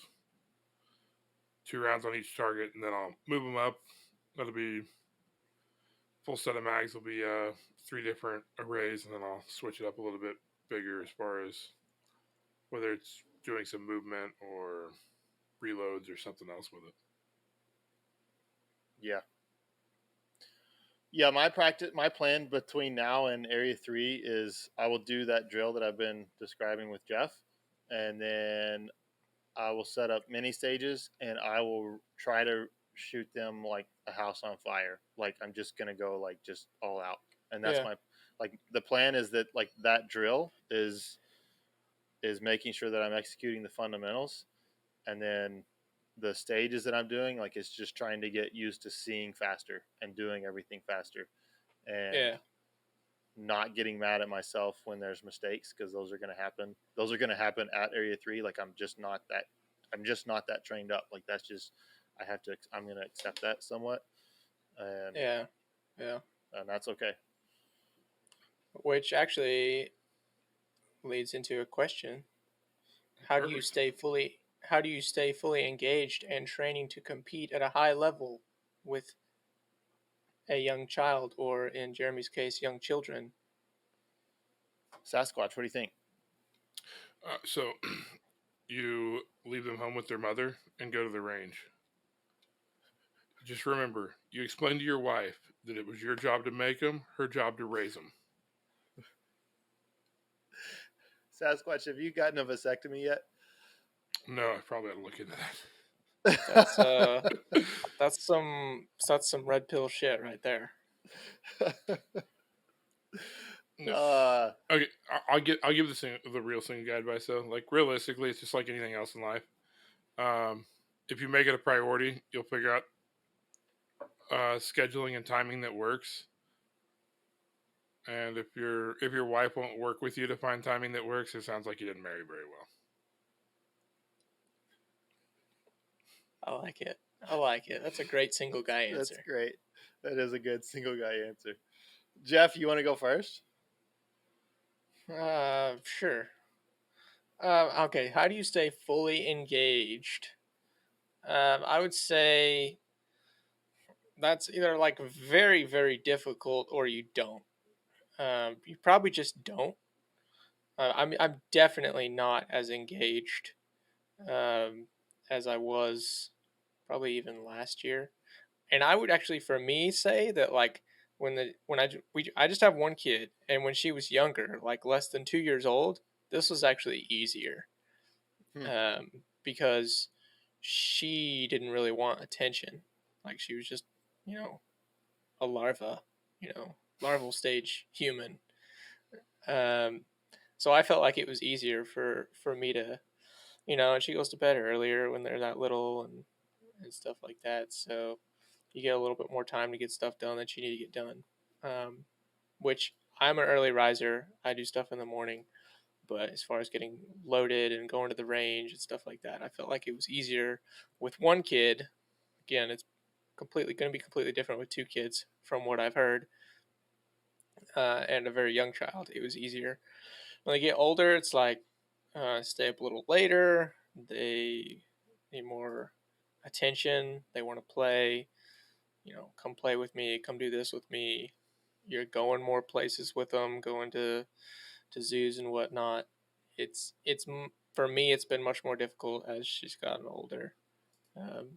2 rounds on each target, and then I'll move them up. That'll be full set of mags. Will be 3 different arrays, and then I'll switch it up a little bit bigger as far as whether it's doing some movement or reloads or something else with it. Yeah. Yeah, my plan between now and Area 3 is I will do that drill that I've been describing with Jeff, and then I will set up mini stages, and I will try to shoot them like a house on fire. Like I'm just gonna go like just all out, and that's the plan is that like that drill is making sure that I'm executing the fundamentals, and then the stages that I'm doing, like it's just trying to get used to seeing faster and doing everything faster. and Yeah. not getting mad at myself when there's mistakes, because those are going to happen. Those are going to happen at Area 3. Like I'm just not that trained up. Like that's just I'm going to accept that somewhat, and Yeah. Yeah. that's okay. Which actually leads into a question. How do you Perfect. stay fully engaged and training to compete at a high level with a young child, or in Jeremy's case, young children? Sasquatch, what do you think? So you leave them home with their mother and go to the range. Just remember, you explain to your wife that it was your job to make them, her job to raise them. Sasquatch, have you gotten a vasectomy yet? No, I probably ought to look into that. That's some red pill shit right there. No. Okay, I'll give the real single guy advice though. Like realistically, it's just like anything else in life. If you make it a priority, you'll figure out scheduling and timing that works. And if your wife won't work with you to find timing that works, it sounds like you didn't marry very well. I like it. That's a great single guy answer. That's great. That is a good single guy answer. Jeff, you want to go first? Sure. Okay, how do you stay fully engaged? I would say that's either like very, very difficult or you don't. You probably just don't. I'm definitely not as engaged as I was probably even last year. And I would actually, for me, say that like I just have one kid, and when she was younger, like less than 2 years old, this was actually easier, because she didn't really want attention. Like she was just, a larva, larval stage human. So I felt like it was easier for me to, and she goes to bed earlier when they're that little and stuff like that. So you get a little bit more time to get stuff done that you need to get done. Which I'm an early riser. I do stuff in the morning, but as far as getting loaded and going to the range and stuff like that, I felt like it was easier with one kid. Again, it's going to be completely different with two kids from what I've heard, and a very young child. It was easier. When they get older, it's like stay up a little later. They need more attention. They want to play. Come play with me. Come do this with me. You're going more places with them, going to zoos and whatnot. It's for me, it's been much more difficult as she's gotten older.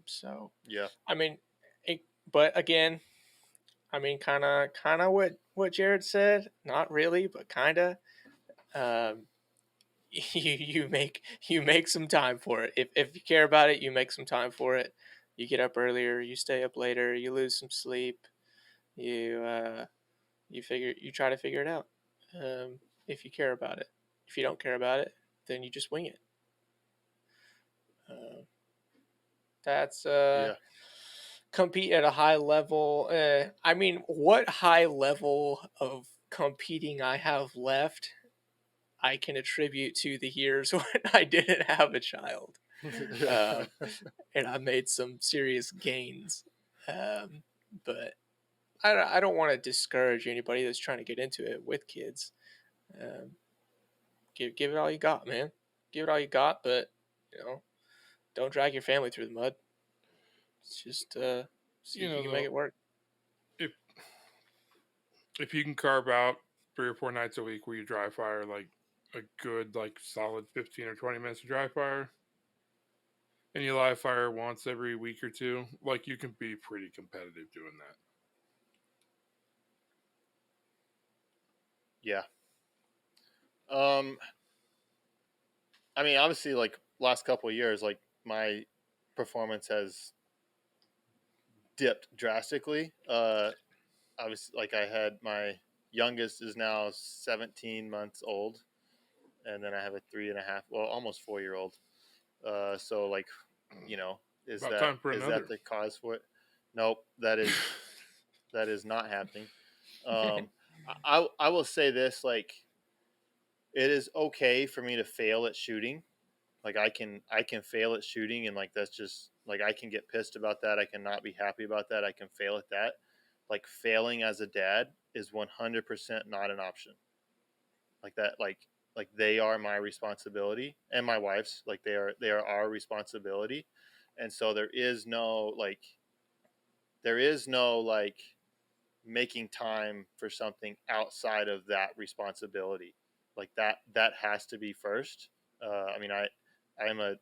So Yeah. I mean, but again, I mean, kind of what Jared said. Not really, but kind of. Um, you make some time for it. If you care about it, you make some time for it. You get up earlier. You stay up later. You lose some sleep. You try to figure it out. If you care about it. If you don't care about it, then you just wing it. That's Yeah. compete at a high level. I mean, what high level of competing I have left, I can attribute to the years when I didn't have a child, and I made some serious gains. But I don't want to discourage anybody that's trying to get into it with kids. Give it all you got, man. Give it all you got, but don't drag your family through the mud. It's just see if you can make it work. If you can carve out 3 or 4 nights a week where you dry fire like a good like solid 15 or 20 minutes of dry fire, and you live fire once every week or two, like you can be pretty competitive doing that. Yeah. I mean, obviously, like last couple of years, like my performance has dipped drastically. Obviously, like I had my youngest is now 17 months old, and then I have a 3.5, well, almost 4-year-old. So like, is About time for that another. the cause for it? Nope, that is not happening. I will say this, like, it is okay for me to fail at shooting. Like I can fail at shooting, and like that's just like I can get pissed about that. I can not be happy about that. I can fail at that. Like failing as a dad is 100% not an option. Like that, like they are my responsibility and my wife's. Like they are our responsibility, and so there is no like making time for something outside of that responsibility. Like that has to be first. I mean, I am a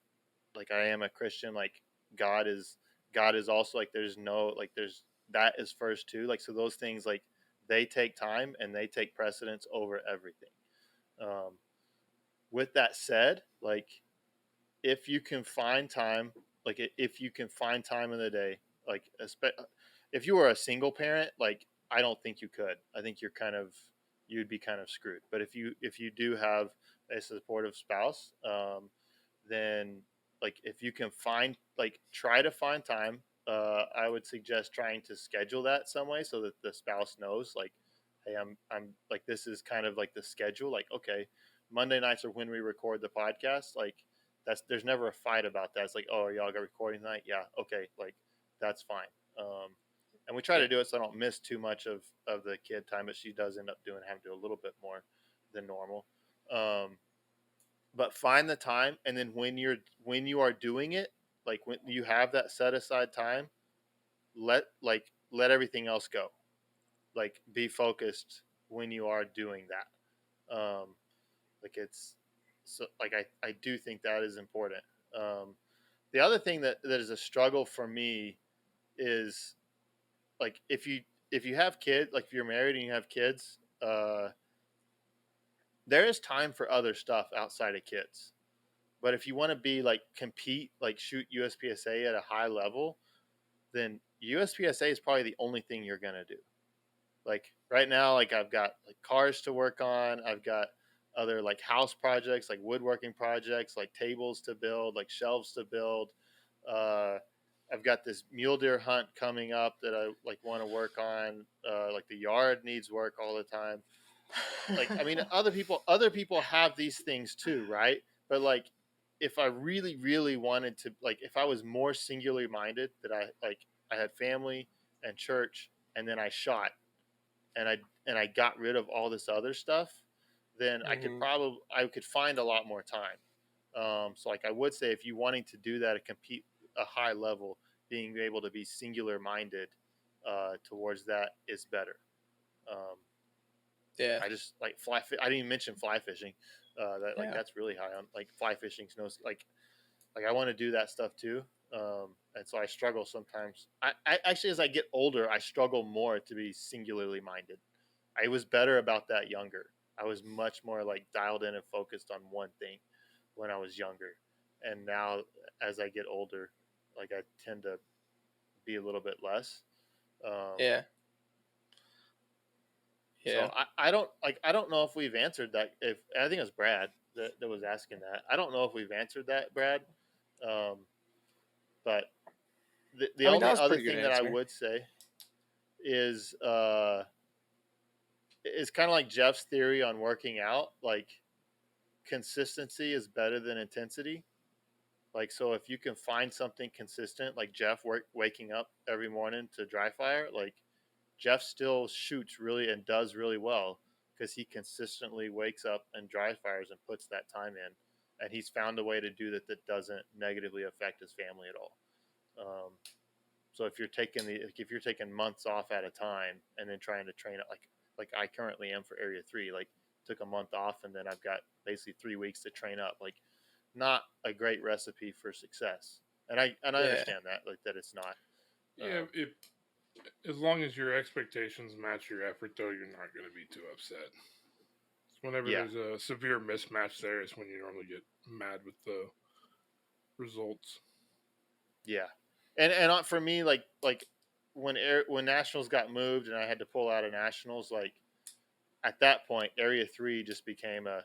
like I am a Christian. Like God is God is also like there's no like there's that is first too. Like so those things like they take time and they take precedence over everything. Um, with that said, like if you can find time, like if you can find time in the day, like if you were a single parent, like I don't think you could. I think you'd be kind of screwed. But if you do have a supportive spouse, then like if you can find like try to find time. I would suggest trying to schedule that some way so that the spouse knows like, hey, I'm like this is kind of like the schedule. Like okay, Monday nights are when we record the podcast. Like there's never a fight about that. It's like, oh, are y'all got recording tonight? Yeah, okay, like that's fine. And we try to do it so I don't miss too much of the kid time, but she does end up having to do a little bit more than normal. But find the time, and then when you are doing it, like when you have that set aside time, let everything else go. Like be focused when you are doing that. Like it's so like I do think that is important. The other thing that is a struggle for me is like if you have kids, like if you're married and you have kids, there is time for other stuff outside of kids. But if you want to be like compete, like shoot USPSA at a high level, then USPSA is probably the only thing you're gonna do. Like right now, like I've got like cars to work on. I've got other like house projects, like woodworking projects, like tables to build, like shelves to build. Uh, I've got this mule deer hunt coming up that I like want to work on. Like the yard needs work all the time. Like I mean, other people have these things too, right? But like, if I really, really wanted to, like, if I was more singularly minded, that I had family and church, and then I shot, and I got rid of all this other stuff, then Hmm. I could find a lot more time. So like I would say, if you wanting to do that to compete a high level, being able to be singular minded towards that is better. Um, Yeah. I just like I didn't even mention fly fishing. That like Yeah. that's really high on like fly fishing's no like I want to do that stuff too. And so I struggle sometimes. I actually as I get older, I struggle more to be singularly minded. I was better about that younger. I was much more like dialed in and focused on one thing when I was younger. And now as I get older, like I tend to be a little bit less. Um, Yeah. So Yeah. I don't know if we've answered that. If I think it was Brad that was asking that. I don't know if we've answered that, Brad. Um, but the I mean, that only was a other pretty good thing that I answer. would say is is kind of like Jeff's theory on working out. Like consistency is better than intensity. Like so, if you can find something consistent, like Jeff waking up every morning to dry fire, like Jeff still shoots really and does really well because he consistently wakes up and dry fires and puts that time in, and he's found a way to do that doesn't negatively affect his family at all. Um, so if you're taking months off at a time and then trying to train it like I currently am for Area 3, like took a month off and then I've got basically 3 weeks to train up, like not a great recipe for success. And I Yeah. understand that like that it's not. Yeah, if as long as your expectations match your effort, though, you're not going to be too upset. Whenever Yeah, there's a severe mismatch there, is when you normally get mad with the results. yeah, and for me, like when nationals got moved and I had to pull out of nationals, like at that point, Area 3 just became a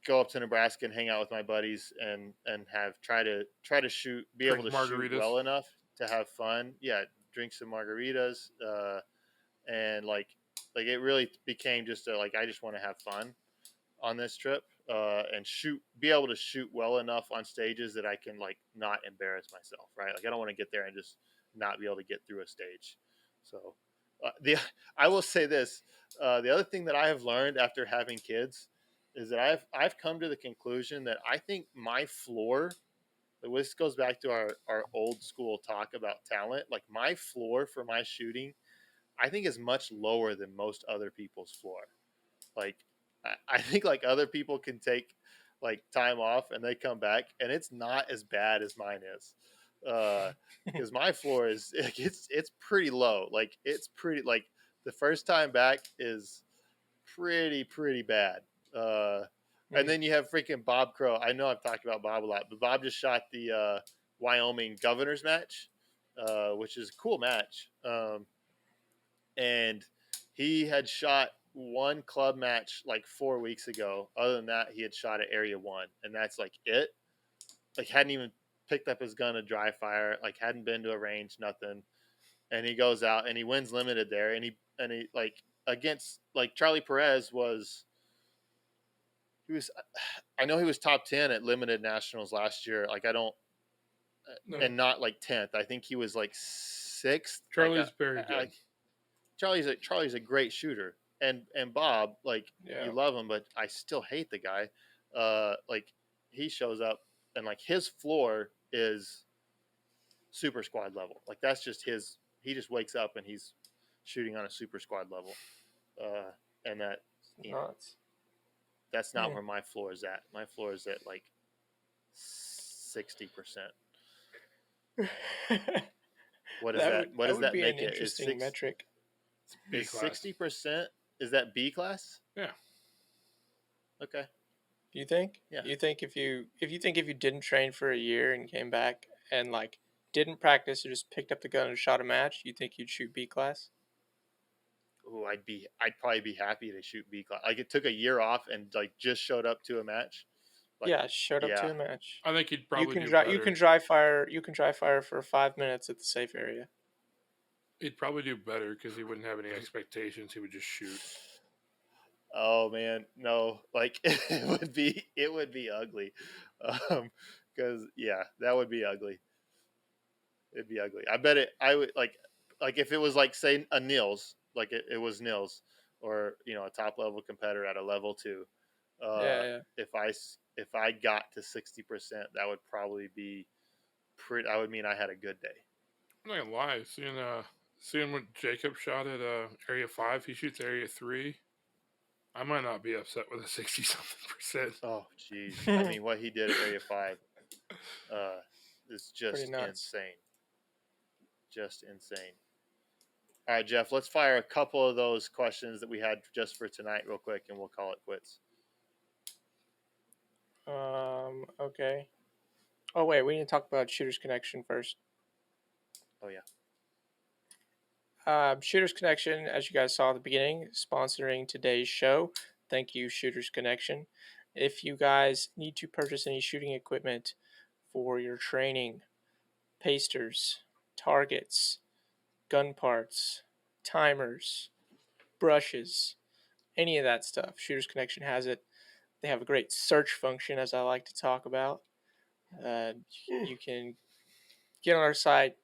go up to Nebraska and hang out with my buddies and have try to shoot, be able Drink to shoot margaritas. well enough to have fun. Yeah, drink some margaritas, and it really became just I just want to have fun on this trip, and be able to shoot well enough on stages that I can not embarrass myself, right? Like I don't want to get there and just not be able to get through a stage. So the I will say this, the other thing that I have learned after having kids is that I've come to the conclusion that I think my floor, this goes back to our old school talk about talent, like my floor for my shooting, I think is much lower than most other people's floor. Like I think other people can take time off and they come back and it's not as bad as mine is. Because my floor is it's pretty low. Like it's pretty the first time back is pretty bad. And then you have freaking Bob Crow. I know I've talked about Bob a lot, but Bob just shot the Wyoming Governor's match, which is a cool match. And he had shot one club match 4 weeks ago. Other than that, he had shot at Area 1, and that's it. Hadn't even picked up his gun to dry fire, hadn't been to a range, nothing. And he goes out and he wins limited there, and he against Charlie Perez I know he was top 10 at limited nationals last year. No. And not 10th. I think he was 6th. Charlie's very good. Charlie's a great shooter, and Bob, you love him, but I still hate the guy. He shows up and his floor is super squad level. That's just his. He just wakes up and he's shooting on a super squad level, and that that's not where my floor is at. My floor is at 60%. What is that? What does that make it? Interesting metric. Is 60%? Is that B class? Yeah. Okay. You think? Yeah. You think if you didn't train for a year and came back and didn't practice or just picked up the gun and shot a match, you think you'd shoot B class? Oh, I'd probably be happy to shoot B class. It took a year off and just showed up to a match. Showed up to a match. I think he'd probably you can dry fire for 5 minutes at the safe area. He'd probably do better because he wouldn't have any expectations. He would just shoot. Oh man, no! It would be ugly, because that would be ugly. It'd be ugly. I bet it. I would if it was say a Nils, it was Nils, or a top level competitor at a level 2. If I got to 60%, that would probably be pretty. I would mean I had a good day. I'm not gonna lie. Seeing what Jacob shot at Area 5, he shoots Area 3. I might not be upset with a 60-something%. Oh, jeez. I mean, what he did at Area 5 is just insane. Just insane. All right, Jeff, let's fire a couple of those questions that we had just for tonight real quick, and we'll call it quits. Okay. Oh, wait, we need to talk about Shooters Connection first. Oh, yeah. Shooters Connection, as you guys saw at the beginning, sponsoring today's show. Thank you, Shooters Connection. If you guys need to purchase any shooting equipment for your training, pasters, targets, gun parts, timers, brushes, any of that stuff, Shooters Connection has it. They have a great search function, as I like to talk about. You can get on our site,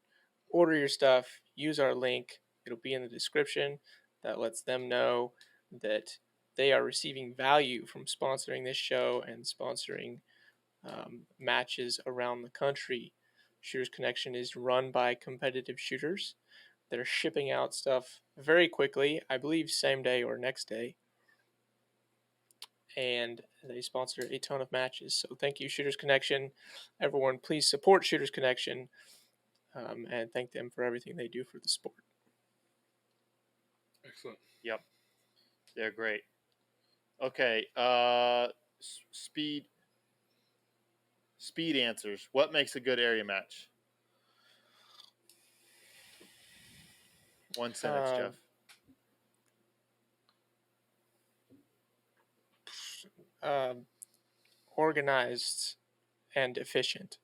order your stuff, use our link. It'll be in the description. That lets them know that they are receiving value from sponsoring this show and sponsoring matches around the country. Shooters Connection is run by competitive shooters. They're shipping out stuff very quickly, I believe same day or next day. And they sponsor a ton of matches. So thank you, Shooters Connection. Everyone, please support Shooters Connection and thank them for everything they do for the sport. Excellent. Yep. They're great. Okay. Speed answers. What makes a good area match? One sentence, Jeff. Organized and efficient.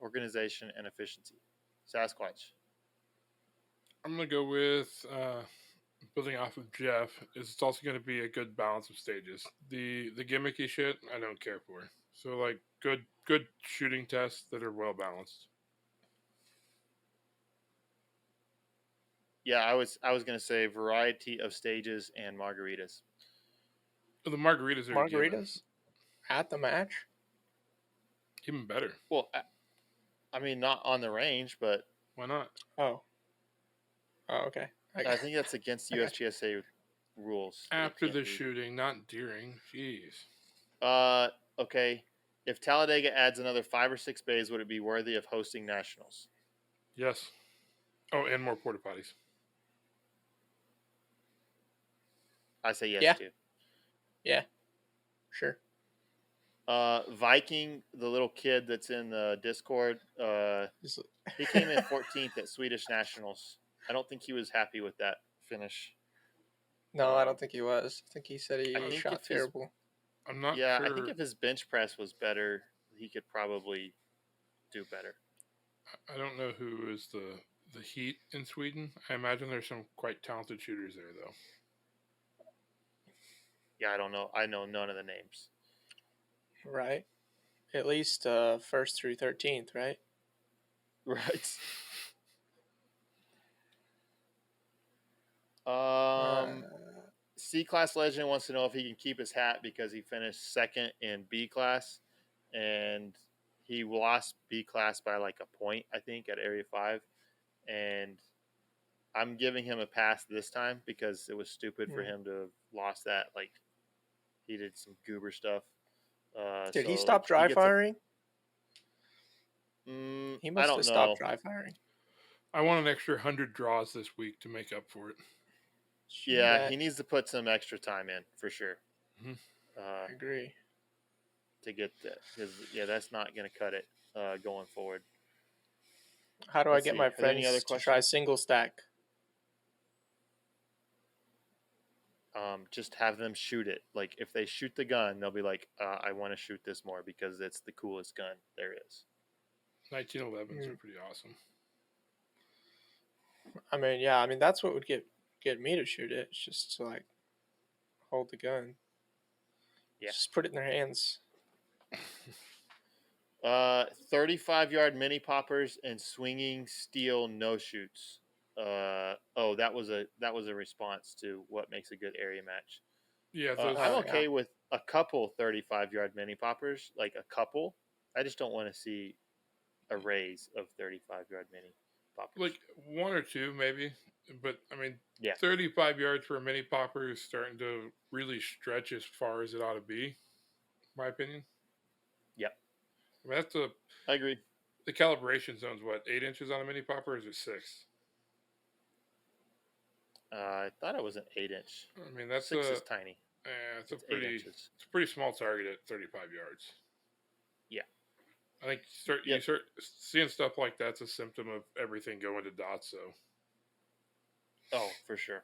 Organization and efficiency. Sasquatch. I'm gonna go with building off of Jeff. Is it's also gonna be a good balance of stages. The gimmicky shit I don't care for. So like good shooting tests that are well balanced. Yeah, I was gonna say variety of stages and margaritas. The margaritas are a given. Margaritas at the match. Even better. Well, I mean not on the range, but Why not? Oh. Oh, okay. I think that's against I got you. USPSA rules. It After can't the be. shooting, not during. Jeez. Okay. If Talladega adds another 5 or 6 bays, would it be worthy of hosting nationals? Yes. Oh, and more porta potties. I say yes Yeah. too. Yeah. Sure. Viking, the little kid that's in the Discord, Just- he came in 14th at Swedish Nationals. I don't think he was happy with that finish. No, I don't think he was. I think he said I he think shot if his- terrible. I'm not Yeah, sure. I think if his bench press was better, he could probably do better. I don't know who is the Heat in Sweden. I imagine there's some quite talented shooters there, though. Yeah, I don't know. I know none of the names. Right. At least 1st through 13th, right? Right. Uh, C-Class Legend wants to know if he can keep his hat because he finished second in B-Class, and he lost B-Class by like a point, I think, at Area 5. And I'm giving him a pass this time because it was stupid for him to have lost that. Like, he did some goober stuff. did he so stop dry gets a- firing? He He I must don't have know. stopped dry firing. I want an extra 100 draws this week to make up for it. Yeah, That- he needs to put some extra time in for sure. Mhm. I agree. To get that, because that's not going to cut it going forward. How do Let's I get see. my Are there any friends other to try questions? single stack? Just have them shoot it. Like if they shoot the gun, they'll be like, "I want to shoot this more because it's the coolest gun there is." 1911s are pretty awesome. I mean, yeah, I mean that's what would get me to shoot it. It's just to like hold the gun. Yeah. Just put it in their hands. 35-yard mini poppers and swinging steel no shoots. That was a response to what makes a good area match. Yeah, I'm okay with a couple 35-yard mini poppers, like a couple. I just don't want to see arrays of 35-yard mini poppers. like one or two maybe, but I mean, Yeah. 35 yards for a mini popper is starting to really stretch as far as it ought to be, in my opinion. Yep. I mean, that's I agree. the calibration zone's what, 8 inches on a mini popper, or is it 6? I thought it was an 8-inch. I mean, that's 6 is tiny. it's a It's 8 pretty inches. it's a pretty small target at 35 yards. Yeah. I think you start seeing stuff like that's a symptom of everything going to dots. So Oh, for sure.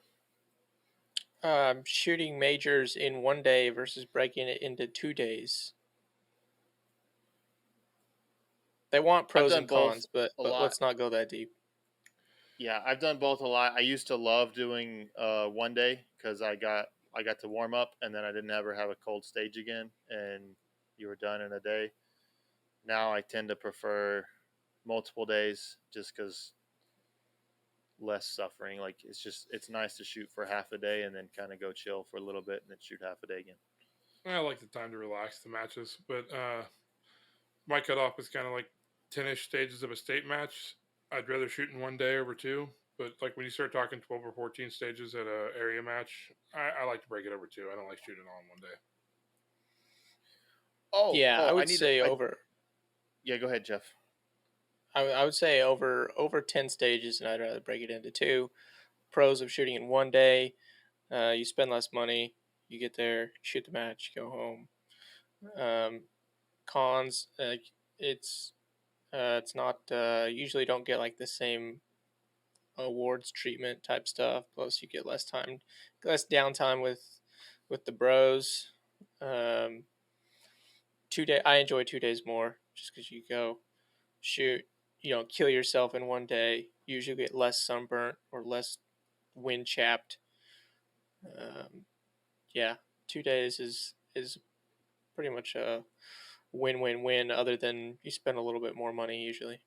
Shooting majors in 1 day versus breaking it into 2 days. They want pros done and cons, both but a lot. let's not go that deep. Yeah, I've done both a lot. I used to love doing 1 day because I got to warm up and then I didn't ever have a cold stage again, and you were done in a day. Now I tend to prefer multiple days just because less suffering. Like it's nice to shoot for half a day and then kind of go chill for a little bit and then shoot half a day again. I like the time to relax the matches, but my cutoff is kind of like 10-ish stages of a state match. I'd rather shoot in 1 day over 2, but like when you start talking 12 or 14 stages at a area match, I like to break it over 2. I don't like shooting all in 1 day. I would say over. Yeah, go ahead, Jeff. I would say over 10 stages, and I'd rather break it into 2. Pros of shooting in 1 day, you spend less money, you get there, shoot the match, go home. Cons, it's not usually don't get like the same awards treatment type stuff. Plus, you get less downtime with the bros. 2 day, I enjoy 2 days more just because you go shoot. You don't kill yourself in 1 day. usually get less sunburnt or less wind chapped. Yeah, 2 days is pretty much a win-win-win. Other than you spend a little bit more money usually,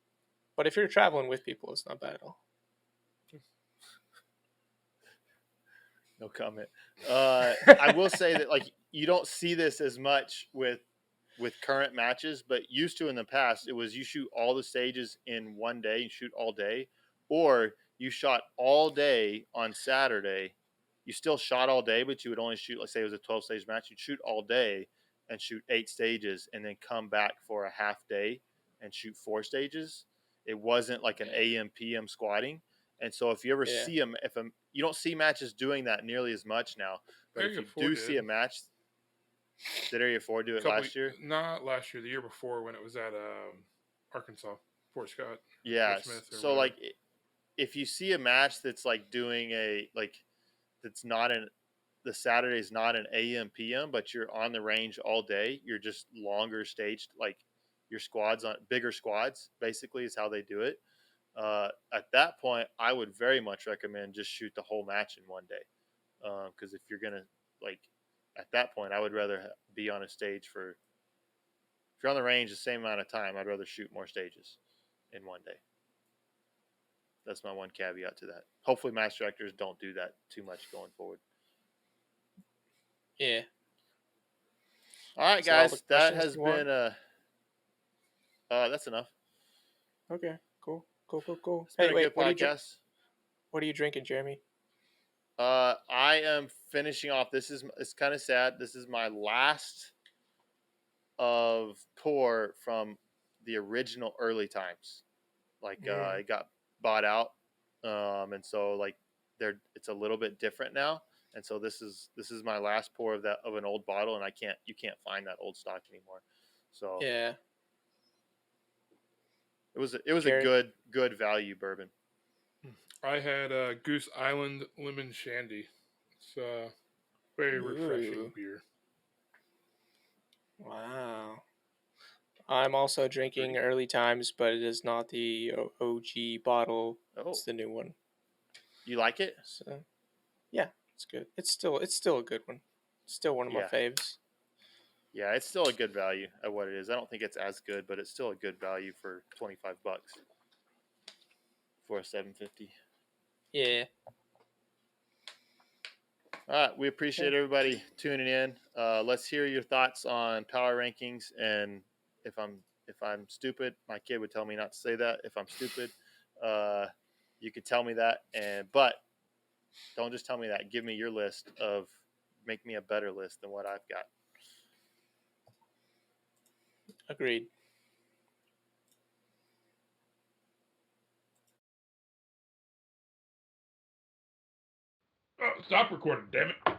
but if you're traveling with people, it's not bad at all. No comment. I will say that like you don't see this as much with current matches, but used to in the past, it was you shoot all the stages in one day, you shoot all day, or you shot all day on Saturday. You still shot all day, but you would only shoot, let's say it was a 12 stage match, you'd shoot all day and shoot 8 stages and then come back for a half day and shoot 4 stages. It wasn't like an AM PM squatting. And so if you ever Yeah. see them, you don't see matches doing that nearly as much now, but if Area you 4 do did. see a match, did Area 4 do it last year? Not last year, the year before when it was at Arkansas, Fort Scott. Yeah. Fort Smith or So whatever. like if you see a match that's like doing that's not an the Saturday's not an AM PM, but you're on the range all day, you're just longer staged, like your squads on bigger squads basically is how they do it. At that point, I would very much recommend just shoot the whole match in one day. Because if you're gonna like at that point, I would rather be on a stage for. If you're on the range the same amount of time, I'd rather shoot more stages in one day. That's my one caveat to that. Hopefully, match directors don't do that too much going forward. Yeah. All right, Is that all guys, the that questions has you want? been that's enough. Okay. Cool. It's Hey, been a wait. good podcast. What are you drinking, Jeremy? I am finishing off. It's kind of sad. This is my last of pour from the original early times. Like it got bought out, and so like it's a little bit different now. And so this is my last pour of an old bottle, and you can't find that old stock anymore. So Yeah. it was a Jerry? good value bourbon. I had Goose Island Lemon Shandy. It's very refreshing Ooh. beer. Wow. I'm also drinking Pretty. Early Times, but it is not the OG bottle. Oh, It's the new one. you like it? So, yeah, it's good. It's still a good one. Still one of my Yeah. faves. Yeah, it's still a good value at what it is. I don't think it's as good, but it's still a good value for $25 for a 750. Yeah. All right, we appreciate everybody tuning in. Let's hear your thoughts on power rankings, and if I'm stupid, my kid would tell me not to say that. If I'm stupid, you could tell me that, but don't just tell me that. Give me your list make me a better list than what I've got. Agreed. Oh, stop recording, damn it.